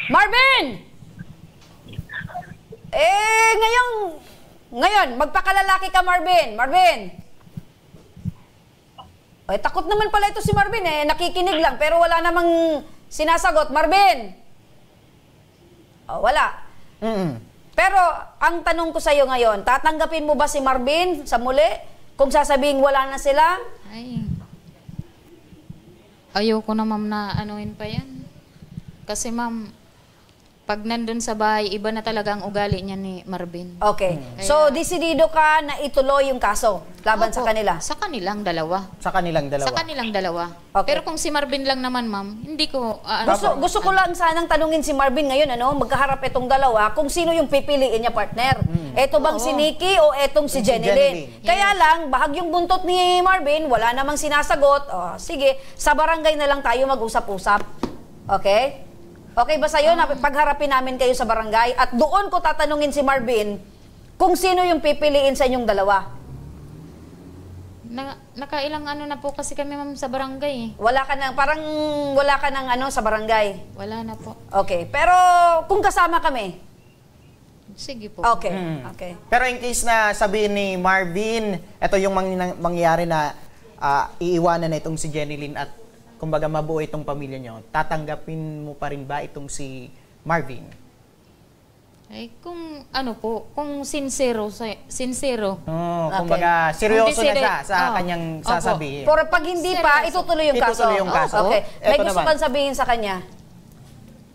Marvin! Ngayon, magpakalalaki ka, Marvin. Marvin! Ay, takot naman pala ito si Marvin nakikinig lang, pero wala namang sinasagot. Marvin! Oh, wala. Pero, ang tanong ko sa'yo ngayon, tatanggapin mo ba si Marvin sa muli? Kung sasabihin wala na sila? Ay, ayoko na ma'am na anuin pa yan. Kasi ma'am, pag nandun sa bahay, iba na talaga ang ugali niya ni Marvin. Okay. So, desidido ka na ituloy yung kaso laban sa kanila? Sa kanilang dalawa. Sa kanilang dalawa. Sa kanilang dalawa. Okay. Pero kung si Marvin lang naman, ma'am, hindi ko... Gusto ko lang sanang tanungin si Marvin ngayon, magkaharap itong dalawa, kung sino yung pipiliin niya partner. Eto bang si Nikki o etong si Jenilyn? Kaya lang, bahagyong buntot ni Marvin, wala namang sinasagot. Sige, sa barangay na lang tayo mag-usap-usap. Okay? Okay ba sa'yo na pagharapin namin kayo sa barangay? At doon ko tatanungin si Marvin kung sino yung pipiliin sa inyong dalawa. Nakailang ano na po kasi kami ma'am sa barangay. Wala ka ng sa barangay? Wala na po. Okay. Pero kung kasama kami? Sige po. Okay. Okay. Pero in case na sabihin ni Marvin, ito yung mangyayari na iiwanan na itong si Jenilyn at kumbaga mabuo itong pamilya nyo, tatanggapin mo pa rin ba itong si Marvin? Ay, kung ano po, kung sincero. Kumbaga seryoso na siya sa kanyang sasabihin. Pero pag hindi pa, itutuloy yung kaso. Itutuloy yung kaso. Okay. May Eto gusto naman. kang sabihin sa kanya?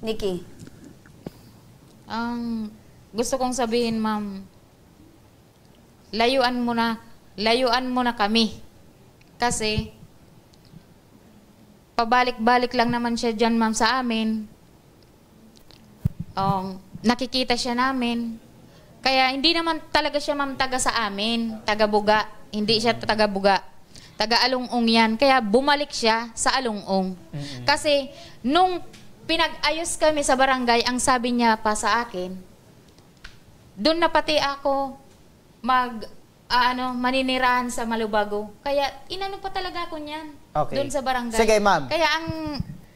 Nikki? Ang gusto kong sabihin, ma'am, layuan mo na kami. Kasi pabalik-balik lang naman siya dyan, ma'am, sa amin. Nakikita siya namin. Kaya hindi naman talaga siya, ma'am, taga sa amin. Taga-buga. Hindi siya taga-buga. Taga-alungong yan. Kaya bumalik siya sa alungong. Kasi nung pinag-ayos kami sa barangay, ang sabi niya pa sa akin, doon na pati ako maninirahan sa Malubago. Kaya inano pa talaga ako niyan. Okay. Doon sa barangay. Sige, ma'am. Kaya ang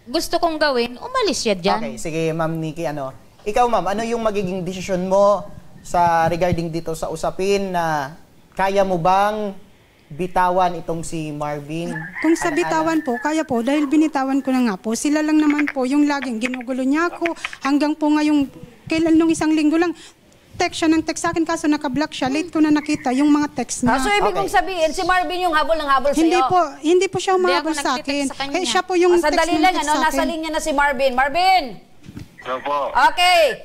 gusto kong gawin, umalis siya dyan. Okay, sige, Ma'am Nikki, ikaw, ma'am, ano yung magiging desisyon mo sa regarding dito sa usapin na kaya mo bang bitawan itong si Marvin? Kung sa bitawan po, kaya po, dahil binitawan ko na nga po, sila lang naman po yung laging ginugulo niya ako, hanggang po ngayong, kailan nung isang linggo lang, text siya ng text sa akin, kaso naka-block siya. Late ko na nakita yung mga text niya. So, ibig kong sabihin, si Marvin yung habol ng habol sa'yo? Hindi po siya umabol sa akin. Siya po yung text sandali ng lang, text sa akin. nasa linya na si Marvin. Marvin! Ano po? Okay.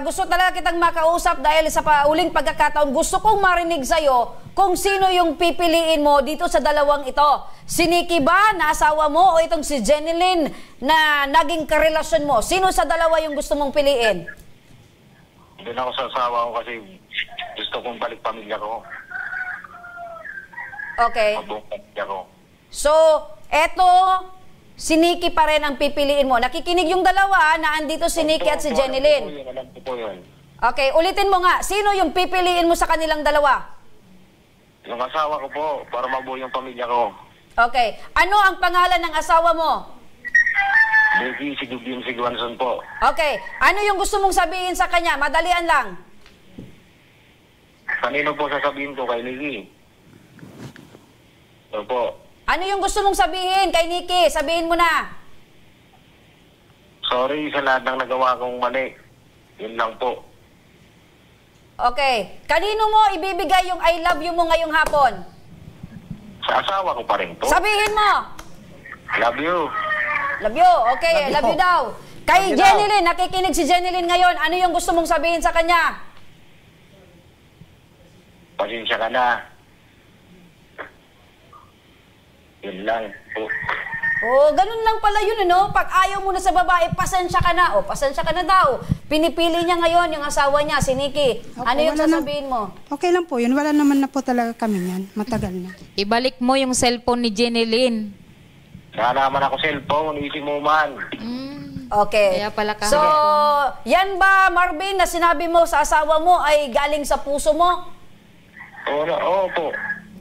Gusto talaga kitang makausap dahil sa uling pagkakataon, gusto kong marinig sa'yo kung sino yung pipiliin mo dito sa dalawang ito. Si Nikki ba na asawa mo o itong si Jenilyn na naging karelasyon mo? Sino sa dalawa yung gusto mong piliin? Doon ako sa asawa ko kasi gusto kong balik pamilya ko. Okay. Mabuong pamilya ko. So, eto, si Nikki pa rin ang pipiliin mo. Nakikinig yung dalawa na andito si Nikki at si Jenilyn. Alam ko po yun. Okay, ulitin mo nga. Sino yung pipiliin mo sa kanilang dalawa? Yung asawa ko po, para mabuo yung pamilya ko. Okay. Ano ang pangalan ng asawa mo? Nikki Siguanson po. Okay. Ano yung gusto mong sabihin sa kanya? Madalian lang. Kanino po sasabihin ko kay Nikki? Ano po? Ano yung gusto mong sabihin kay Nikki? Sabihin mo na. Sorry sa lahat ng nagawa kong mali. Yun lang po. Okay. Kanino mo ibibigay yung I love you mo ngayong hapon? Sa asawa ko pa rin po. Sabihin mo. Love you. Love you. Okay, love you daw. Kay Love you Jenilyn, nakikinig si Jenilyn ngayon. Ano yung gusto mong sabihin sa kanya? Pasensya ka na. Yun lang po. Oh, ganun lang pala yun, ano? Pag ayaw mo na sa babae, pasensya ka na. O, pasensya ka na daw. Pinipili niya ngayon yung asawa niya, si Nikki. Ano yung sasabihin mo? Okay lang po yun. Wala naman na po talaga kami yan. Matagal na. Ibalik mo yung cellphone ni Jenilyn. Wala naman ako cellphone, easy mo man. Okay. Kaya pala So, yan ba, Marvin, na sinabi mo sa asawa mo ay galing sa puso mo? Oo po.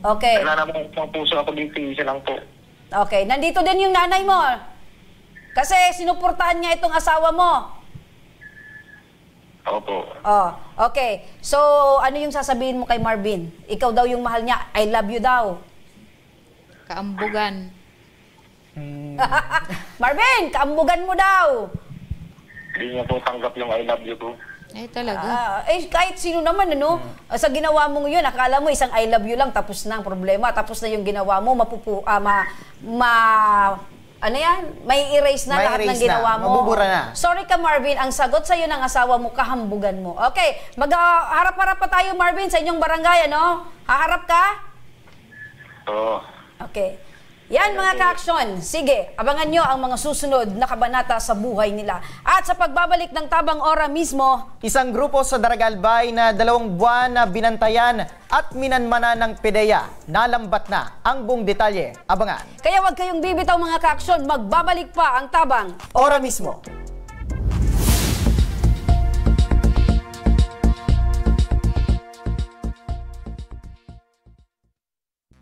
Okay. Wala naman ang puso ako dito, isa lang po. Okay, nandito din yung nanay mo. Kasi sinuportahan niya itong asawa mo. Opo. Oh, okay. So, ano yung sasabihin mo kay Marvin? Ikaw daw yung mahal niya. I love you daw. Kaambugan. Marvin, kaambugan mo daw. Hindi niya po tanggap yung I love you ko. Ay, talaga. Kahit sino naman, ano? Sa ginawa mo ngayon, akala mo isang I love you lang, tapos na ang problema, tapos na yung ginawa mo, ano yan? May erase na May lahat ng erase ginawa na. mo. Mabubura na. Sorry ka, Marvin. Ang sagot sa'yo ng asawa mo, kahambugan mo. Okay, magharap-harap pa tayo, Marvin, sa inyong barangay, ano? Haharap ka? Oo. Okay. Yan mga ka-aksyon. Sige, abangan nyo ang mga susunod na kabanata sa buhay nila. At sa pagbabalik ng Tabang Ora mismo, Isang grupo sa Daragalbay na 2 buwan na binantayan at minanmana ng PDEA. Nalambat na ang buong detalye. Abangan. kaya wag kayong bibitaw mga ka-aksyon, magbabalik pa ang Tabang. Ora mismo.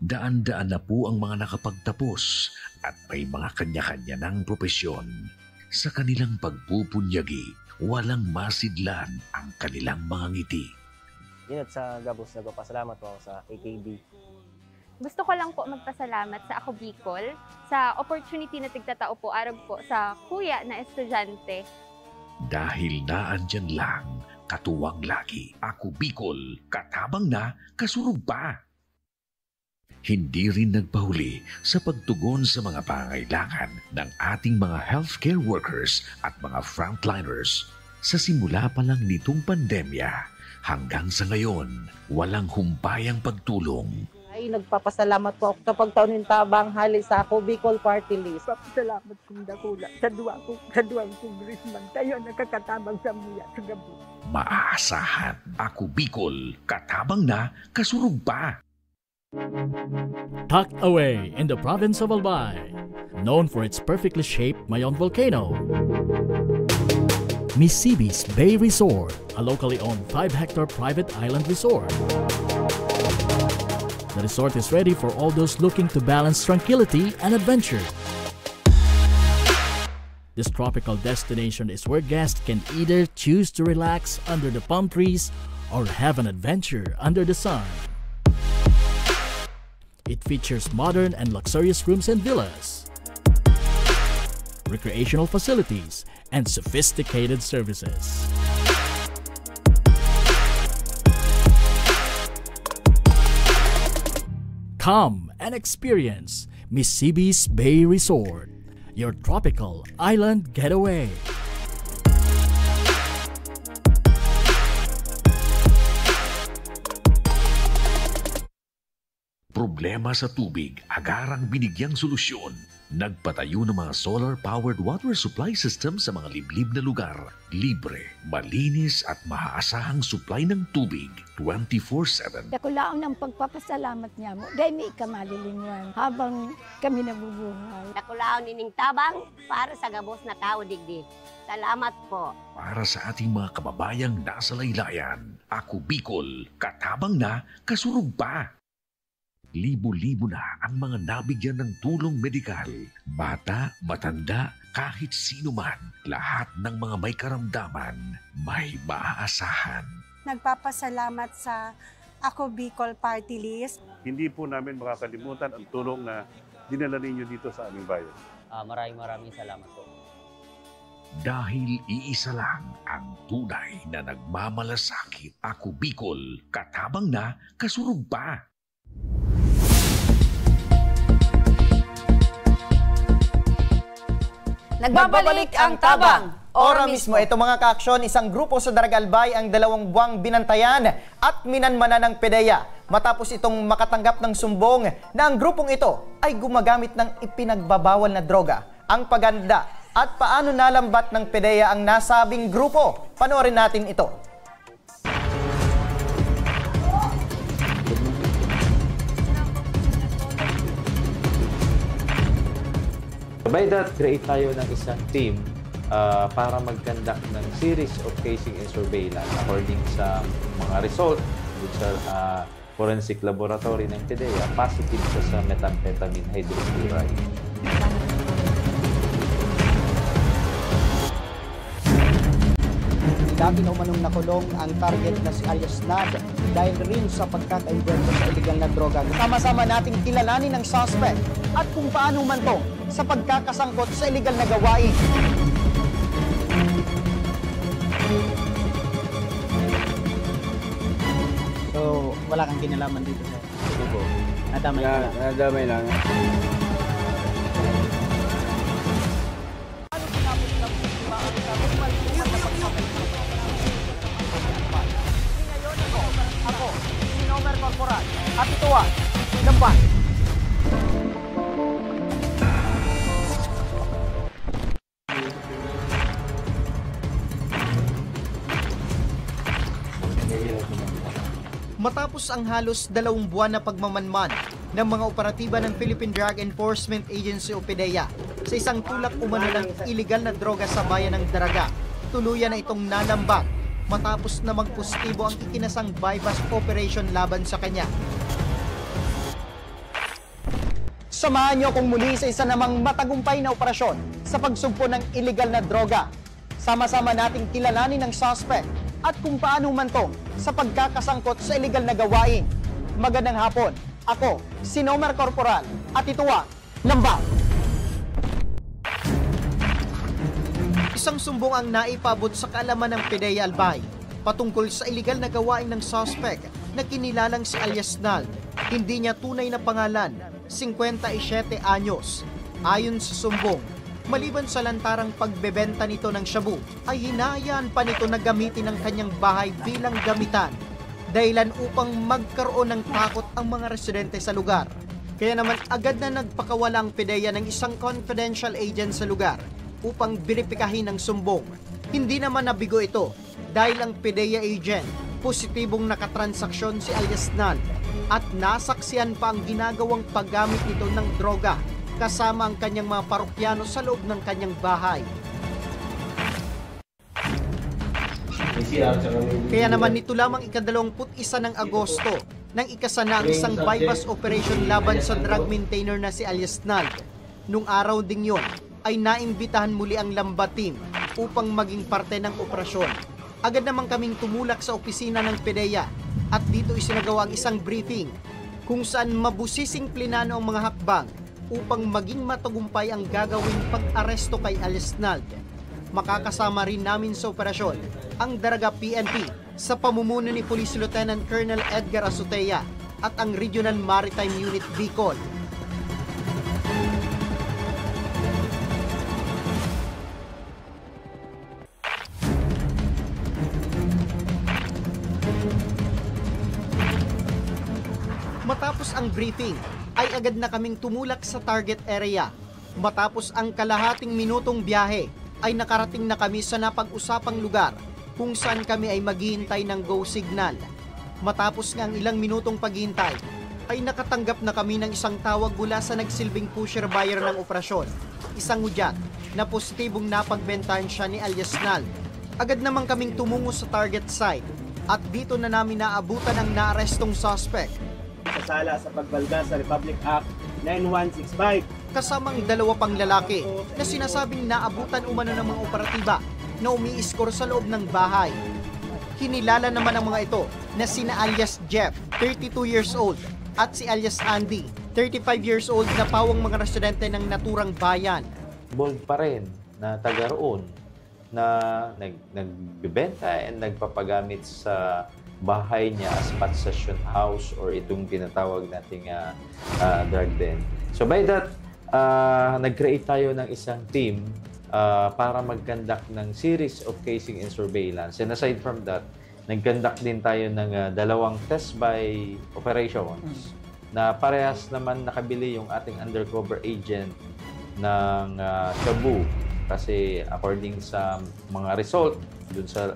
Daan-daan na po ang mga nakapagtapos at may mga kanya-kanya ng propesyon. Sa kanilang pagpupunyagi, walang masidlan ang kanilang mga ngiti. Yun at sa Gabos, nagpapasalamat po ako sa AKB. Gusto ko lang po magpasalamat sa Ako Bicol sa opportunity na tigtatao po arag po sa kuya na estudyante. Dahil naandyan lang, katuwang lagi, Ako Bicol, katabang na, kasurog pa. Hindi rin nagpahuli sa pagtugon sa mga pangailangan ng ating mga healthcare workers at mga frontliners. Sa simula pa lang nitong pandemya, hanggang sa ngayon, walang humpayang pagtulong. Ay, nagpapasalamat po ako sa pagtaon ng Tabang hali sa Ako Bicol Party List. Papasalamat kong dakula sa duwang congressman. Tayo nakakatabang sa muya sa gabi. Maaasahan, Ako Bicol, katabang na, kasurog pa. Tucked away in the province of Albay, known for its perfectly shaped Mayon volcano, Misibis Bay Resort, a locally owned 5-hectare private island resort. The resort is ready for all those looking to balance tranquility and adventure. This tropical destination is where guests can either choose to relax under the palm trees or have an adventure under the sun. It features modern and luxurious rooms and villas, recreational facilities, and sophisticated services. Come and experience Misibis Bay Resort, your tropical island getaway. Problema sa tubig, agarang binigyang solusyon. Nagpatayo ng mga solar-powered water supply system sa mga liblib na lugar. Libre, malinis at maaasahang supply ng tubig 24/7. Nakulaon ang pagpapasalamat niya mo. Dahil may ikamalilingan habang kami nabubuhay. Nakulaon nining Tabang para sa Gabos na tao digdig. Salamat po. Para sa ating mga kababayang nasa laylayan, Ako Bicol, katabang na, kasurog pa. Libo-libo na ang mga nabigyan ng tulong medikal. Bata, matanda, kahit sino man, lahat ng mga may karamdaman, may maaasahan. Nagpapasalamat sa Ako Bicol Party List. Hindi po namin makakalimutan ang tulong na dinala ninyo dito sa aming bayan. Maraming salamat po. Dahil iisa lang ang tunay na nagmamalasakit. Ako Bicol, katabang na, kasurog pa. Nagbabalik ang Tabang. Ora mismo, ito mga ka-aksyon, isang grupo sa Daragalbay ang 2 buwang binantayan at minanmana ng PDEA matapos itong makatanggap ng sumbong na ang grupong ito ay gumagamit ng ipinagbabawal na droga. Ang paganda at paano nalambat ng PDEA ang nasabing grupo. Panoorin natin ito. By that, create tayo ng isang team para mag-conduct ng series of casing and surveillance according sa mga result, sa forensic laboratory ng PDEA, positive siya sa methamphetamine hydrochloride. Dati na umanong nakulong ang target na si alias Nad dahil rin sa pagkaka-involved sa illegal na droga. Sama-sama nating kilalanin ang suspect at kung paano umantong sa pagkakasangkot sa illegal na gawain. So, wala kang kinalaman dito sa grupo? Nadamay ka lang? Nadamay lang. Ako, si Nomer Corporal, at ito Lamban. Matapos ang halos 2 buwan na pagmamanman ng mga operatiba ng Philippine Drug Enforcement Agency o PDEA sa isang tulak umano ng iligal na droga sa bayan ng Daraga, tuluyan na itong nalambag matapos na magpositibo ang ikinasang bypass operation laban sa kanya. Samahan niyo akong muli sa isa namang matagumpay na operasyon sa pagsugpo ng iligal na droga. Sama-sama nating kilalanin ang suspect at kung paano humantong sa pagkakasangkot sa iligal na gawain. Magandang hapon. Ako, si Nomer Corporal at ito ang Lambang. Isang sumbong ang naipabot sa kaalaman ng PDEA Albay patungkol sa iligal na gawain ng suspect na kinilalang si alias Nald. Hindi niya tunay na pangalan, 57 anyos. Ayon sa sumbong, maliban sa lantarang pagbebenta nito ng shabu, ay hinahayaan pa nito na gamitin ang kanyang bahay bilang gamitan, dahilan upang magkaroon ng takot ang mga residente sa lugar. Kaya naman agad na nagpakawala ang PDEA ng isang confidential agent sa lugar upang beripikahin ang sumbong. Hindi naman nabigo ito dahil ang PDEA agent positibong nakatransaksyon si alias Nald at nasaksihan pa ang ginagawang paggamit nito ng droga kasama ang kanyang mga parokyano sa loob ng kanyang bahay. Kaya naman nito lamang ika-21 ng Agosto nang ikasana ang isang bypass operation laban sa drug maintainer na si alias Nald. Nung araw ding yon ay naimbitahan muli ang Lamba team upang maging parte ng operasyon. Agad naman kaming tumulak sa opisina ng PDEA at dito isinagawa ang isang briefing kung saan mabusising plinano ang mga hakbang upang maging matagumpay ang gagawing pag-aresto kay alias Nald. Makakasama rin namin sa operasyon ang Daraga PNP sa pamumuno ni Police Lieutenant Colonel Edgar Azotea at ang Regional Maritime Unit Bicol. Matapos ang briefing, ay agad na kaming tumulak sa target area. Matapos ang kalahating minutong biyahe, ay nakarating na kami sa napag-usapang lugar kung saan kami ay maghihintay ng go signal. Matapos ng ilang minutong paghihintay, ay nakatanggap na kami ng isang tawag mula sa nagsilbing pusher buyer ng operasyon, isang udyat na positibong napagbentahan siya ni alias Nald. Agad naman kaming tumungo sa target site at dito na namin naabutan ang naarestong suspect. Kasala sa pagbalda sa Republic Act 9165. Kasamang 2 pang lalaki na sinasabing naabutan umano ng mga operatiba na umiiskor sa loob ng bahay. Hinilala naman ang mga ito na sina alias Jeff, 32 years old, at si alias Andy, 35 years old na pawang mga residente ng naturang bayan. Bold pa rin na taga roon na nagbibenta and nagpapagamit sa bahay niya as possession house or itong tinatawag nating drug den. So by that, nag-create tayo ng isang team para mag-conduct ng series of casing and surveillance. And aside from that, nag-conduct din tayo ng 2 test by operations na parehas naman nakabili yung ating undercover agent ng shabu. Kasi according sa mga result dun sa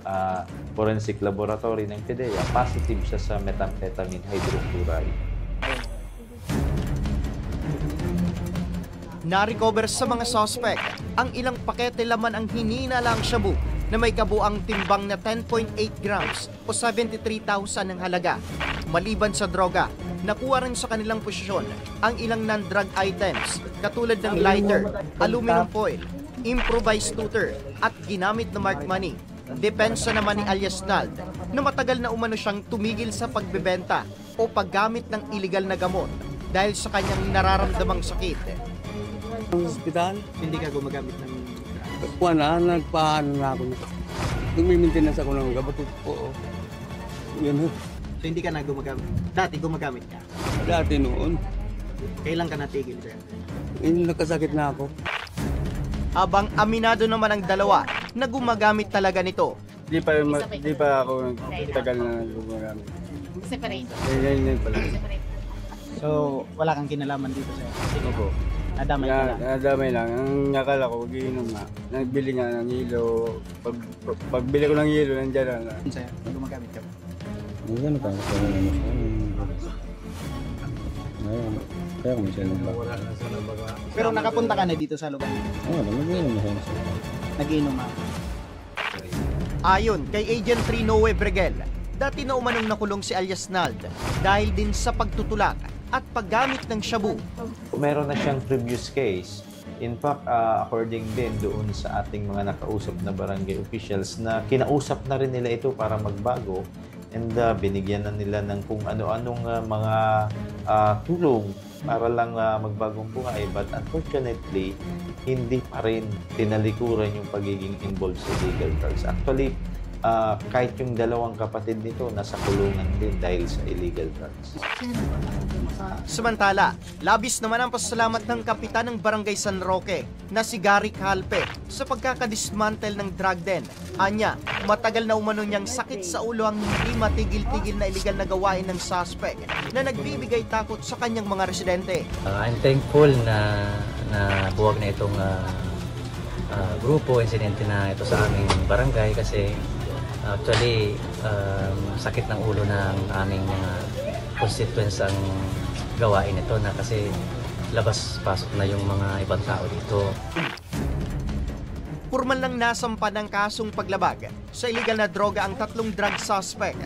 forensic laboratory ng PDEA, positive siya sa methamphetamine hydrochloride. Na-recover sa mga suspect ang ilang pakete laman ang hininalang shabu na may kabuang timbang na 10.8 grams o 73,000 ang halaga. Maliban sa droga, nakuha rin sa kanilang posisyon ang ilang non-drug items katulad ng lighter, aluminum foil, improvised tutor at ginamit na marked money. Depensa naman ni alias Nald na matagal na umano siyang tumigil sa pagbebenta o paggamit ng illegal na gamot dahil sa kanyang nararamdamang sakit. Sa ospital, hindi ka gumagamit ng nagpaano na ako. Nagmi-maintenance ako ng gamot. Oo. Yun. So hindi ka na gumagamit? Dati gumagamit ka? Dati noon. Kailan ka natigil, sir? Nakasakit na ako. Abang aminado naman ang dalawa na gumagamit talaga nito. Di pa ako tagal na gumagamit. Separate. Yan pala. So, wala kang kinalaman dito, sir? Opo. Nadamay ka lang? Nadamay lang. Ang nakala ko, mag-iinom nga. Nagbili nga ng hilo. Pagbili ko ng hilo, nandiyan na. Sir, gumagamit ka ba? Ano pa? Kaya kung siya lang ba? Pero nakapunta ka na dito sa lugar? Oo, nag-iinom na siya. Nag-iinom na. Ayon kay Agent Trinoe Bregel, dati na umanong nakulong si alias Nald dahil din sa pagtutulak at paggamit ng shabu. Meron na siyang previous case. In fact, according din doon sa ating mga nakausap na barangay officials na kinausap na rin nila ito para magbago and binigyan na nila ng kung ano-anong mga tulong para lang magbagong buhay. But unfortunately, hindi pa rin tinalikuran yung pagiging involved sa illegal drugs. Actually, kahit yung dalawang kapatid nito nasa kulungan din dahil sa illegal drugs. Samantala, labis naman ang pasalamat ng kapitan ng Barangay San Roque na si Gary Calpe sa pagkakadismantle ng drug den. Anya, matagal na umano niyang sakit sa ulo ang hindi matigil-tigil na illegal na gawain ng suspect na nagbibigay takot sa kanyang mga residente. I'm thankful na buwag na itong grupo, insidente na ito sa aming barangay kasi actually, sakit ng ulo ng aming constituents ang gawain ito na kasi labas-pasok na yung mga ibang tao dito. Purman lang nasampa ng kasong paglabag sa illegal na droga ang 3 drug suspect.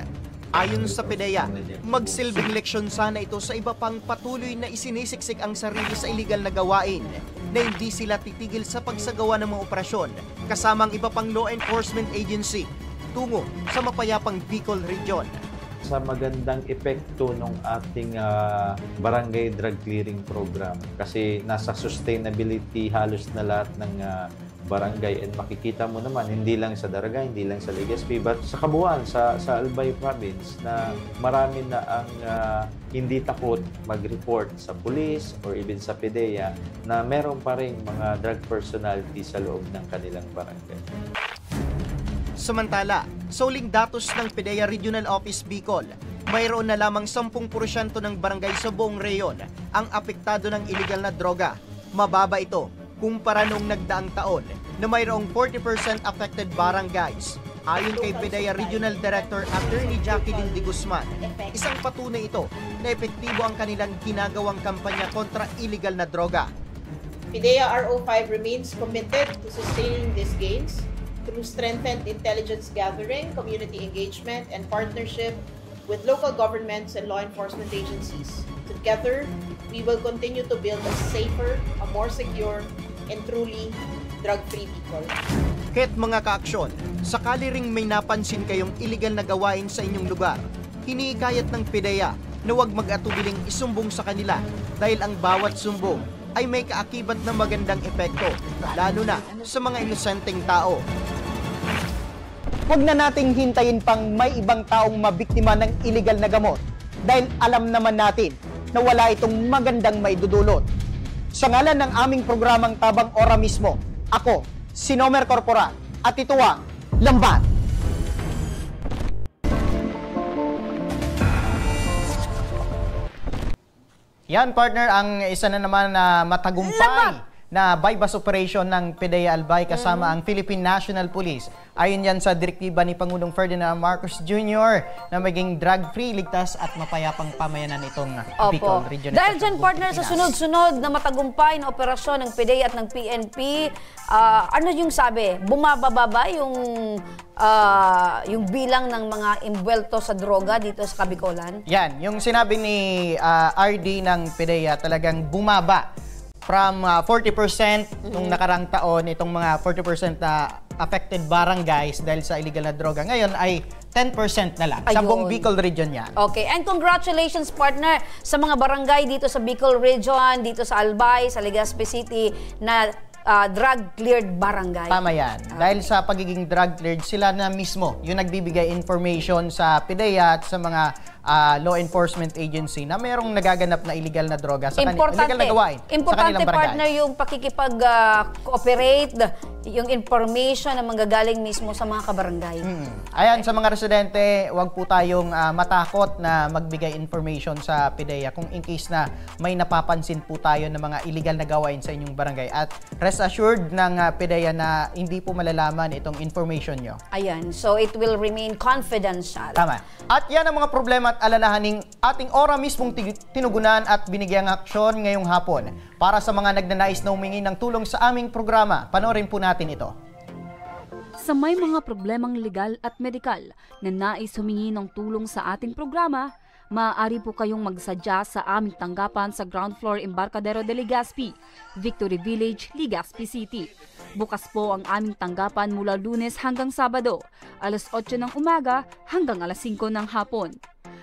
Ayon sa PDEA, magsilbing leksyon sana ito sa iba pang patuloy na isinisiksik ang sarili sa illegal na gawain na hindi sila titigil sa pagsagawa ng mga operasyon kasamang iba pang law enforcement agency tungo sa mapayapang Bicol Region. Sa magandang epekto ng ating barangay drug clearing program kasi nasa sustainability halos na lahat ng barangay and makikita mo naman hindi lang sa Daraga, hindi lang sa Legazpi but sa kabuuan sa Albay province na marami na ang hindi takot mag-report sa police or even sa PDEA na meron pa ring mga drug personality sa loob ng kanilang barangay. Samantala, sa uling datos ng PDEA Regional Office Bicol, mayroon na lamang 10% ng barangay sa buong reyon ang apektado ng illegal na droga. Mababa ito kumpara noong nagdaang taon na mayroong 40% affected barangays. Ayon kay PDEA Regional Director Attorney Jacqueline De Guzman, isang patunay ito na epektibo ang kanilang ginagawang kampanya kontra illegal na droga. PDEA RO5 remains committed to sustaining these gains through strengthened intelligence gathering, community engagement, and partnership with local governments and law enforcement agencies. Together, we will continue to build a safer, a more secure, and truly drug-free Bicol. Kaya't mga kaaksyon, sakali ring may napansin kayong illegal na gawain sa inyong lugar, hinihikayat ng PDEA na huwag mag-atubiling isumbong sa kanila dahil ang bawat sumbong ay may kaakibat na magandang epekto, lalo na sa mga inosenteng tao. Huwag na nating hintayin pang may ibang taong mabiktima ng illegal na gamot dahil alam naman natin na wala itong magandang maidudulot. Sa ngalan ng aming programang Tabang Ora mismo, ako, si Nomer Corporal, at ito ang Lambat. Yan partner, ang isa na naman na matagumpay na bypass operation ng PDEA Albay kasama ang Philippine National Police. Ayon yan sa direktiba ni Pangulong Ferdinand Marcos Jr. na maging drug-free, ligtas at mapayapang pamayanan itong Bicol Region. Dahil dyan, partner, sa sunod-sunod na matagumpay na operasyon ng PDEA at ng PNP, ano yung sabi? Bumababa ba yung bilang ng mga imbwelto sa droga dito sa Kabicolan? Yan, yung sinabi ni RD ng PDEA talagang bumaba from 40% nung nakarang taon, itong mga 40% na affected barangays dahil sa illegal na droga. Ngayon ay 10% na lang sa buong Bicol Region yan. Okay, and congratulations, partner, sa mga barangay dito sa Bicol Region, dito sa Albay, sa Legazpi City na drug-cleared barangay. Tama yan. Dahil sa pagiging drug-cleared, sila na mismo yung nagbibigay information sa PDEA at sa mga law enforcement agency na mayroong nagaganap na illegal na droga sa illegal na gawain sa kanilang barangay. Partner, yung pakikipag-cooperate, yung information na manggagaling mismo sa mga kabarangay. Ayan, sa mga residente, huwag po tayong matakot na magbigay information sa PDEA kung in case na may napapansin po tayo ng mga illegal na gawain sa inyong barangay. At rest assured ng PDEA na hindi po malalaman itong information nyo. Ayan, so it will remain confidential. Tama. At yan ang mga problema at alalahaning ating ora mismong tinugunan at binigyang aksyon ngayong hapon. Para sa mga nagnanais na humingi ng tulong sa aming programa, panoorin po natin ito. Sa may mga problemang legal at medikal na nais humingi ng tulong sa ating programa, maaari po kayong magsadya sa aming tanggapan sa ground floor Embarcadero de Legazpi, Victory Village, Legazpi City. Bukas po ang aming tanggapan mula Lunes hanggang Sabado, alas 8 ng umaga hanggang alas 5 ng hapon.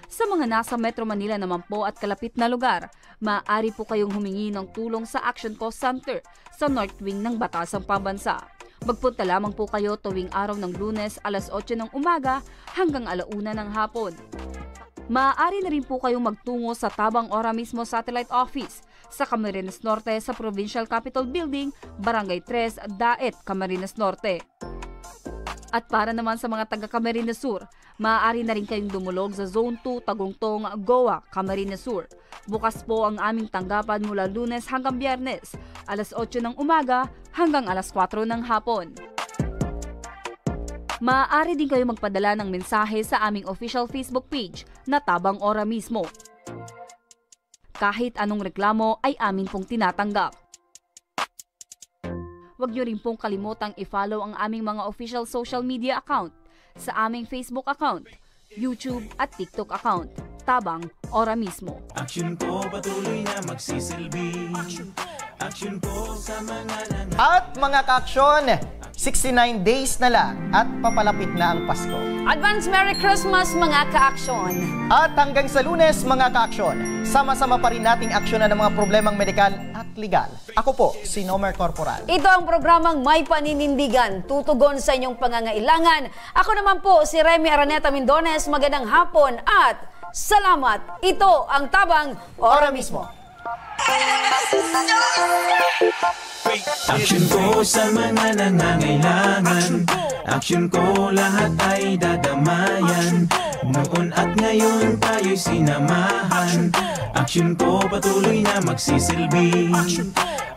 Sa mga nasa Metro Manila naman po at kalapit na lugar, maaari po kayong humingi ng tulong sa Action Call Center sa North Wing ng Batasang Pambansa. Magpunta lamang po kayo tuwing araw ng Lunes alas 8 ng umaga hanggang alauna ng hapon. Maaari na rin po kayong magtungo sa Tabang Ora mismo Satellite Office sa Camarines Norte sa Provincial Capitol Building, Barangay 3, Daet, Camarines Norte. At para naman sa mga taga Camarines Sur, maaari na rin kayong dumulog sa Zone 2, Tagungtong, Goa, Camarines Sur. Bukas po ang aming tanggapan mula Lunes hanggang Biyernes, alas 8 ng umaga hanggang alas 4 ng hapon. Maaari din kayo magpadala ng mensahe sa aming official Facebook page na Tabang Ora mismo. Kahit anong reklamo ay amin pong tinatanggap. Huwag niyo rin pong kalimutang i-follow ang aming mga official social media account sa aming Facebook account, YouTube at TikTok account, Tabang Ora mismo. Action ko patuloy na magsisilbi. Action ko sa mga At mga ka-aksyon, 69 days na lang at papalapit na ang Pasko. Advance Merry Christmas mga ka-aksyon! At hanggang sa Lunes mga ka-aksyon, sama-sama pa rin nating aksyonan ng mga problemang medikal at legal. Ako po, si Nomer Corporal. Ito ang programang May Paninindigan, tutugon sa inyong pangangailangan. Ako naman po si Remy Araneta Mindones, magandang hapon at salamat! Ito ang Tabang Ora mismo. Action ko sa mga nangangailangan. Action ko lahat ay dadamayan. Noon at ngayon tayo'y sinamahan. Action ko patuloy na magsisilbi.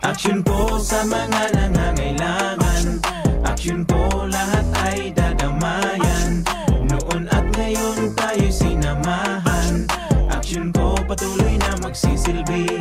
Action ko sa mga nangangailangan. Action ko lahat ay dadamayan. Noon at ngayon tayo'y sinamahan. Action ko patuloy na magsisilbi.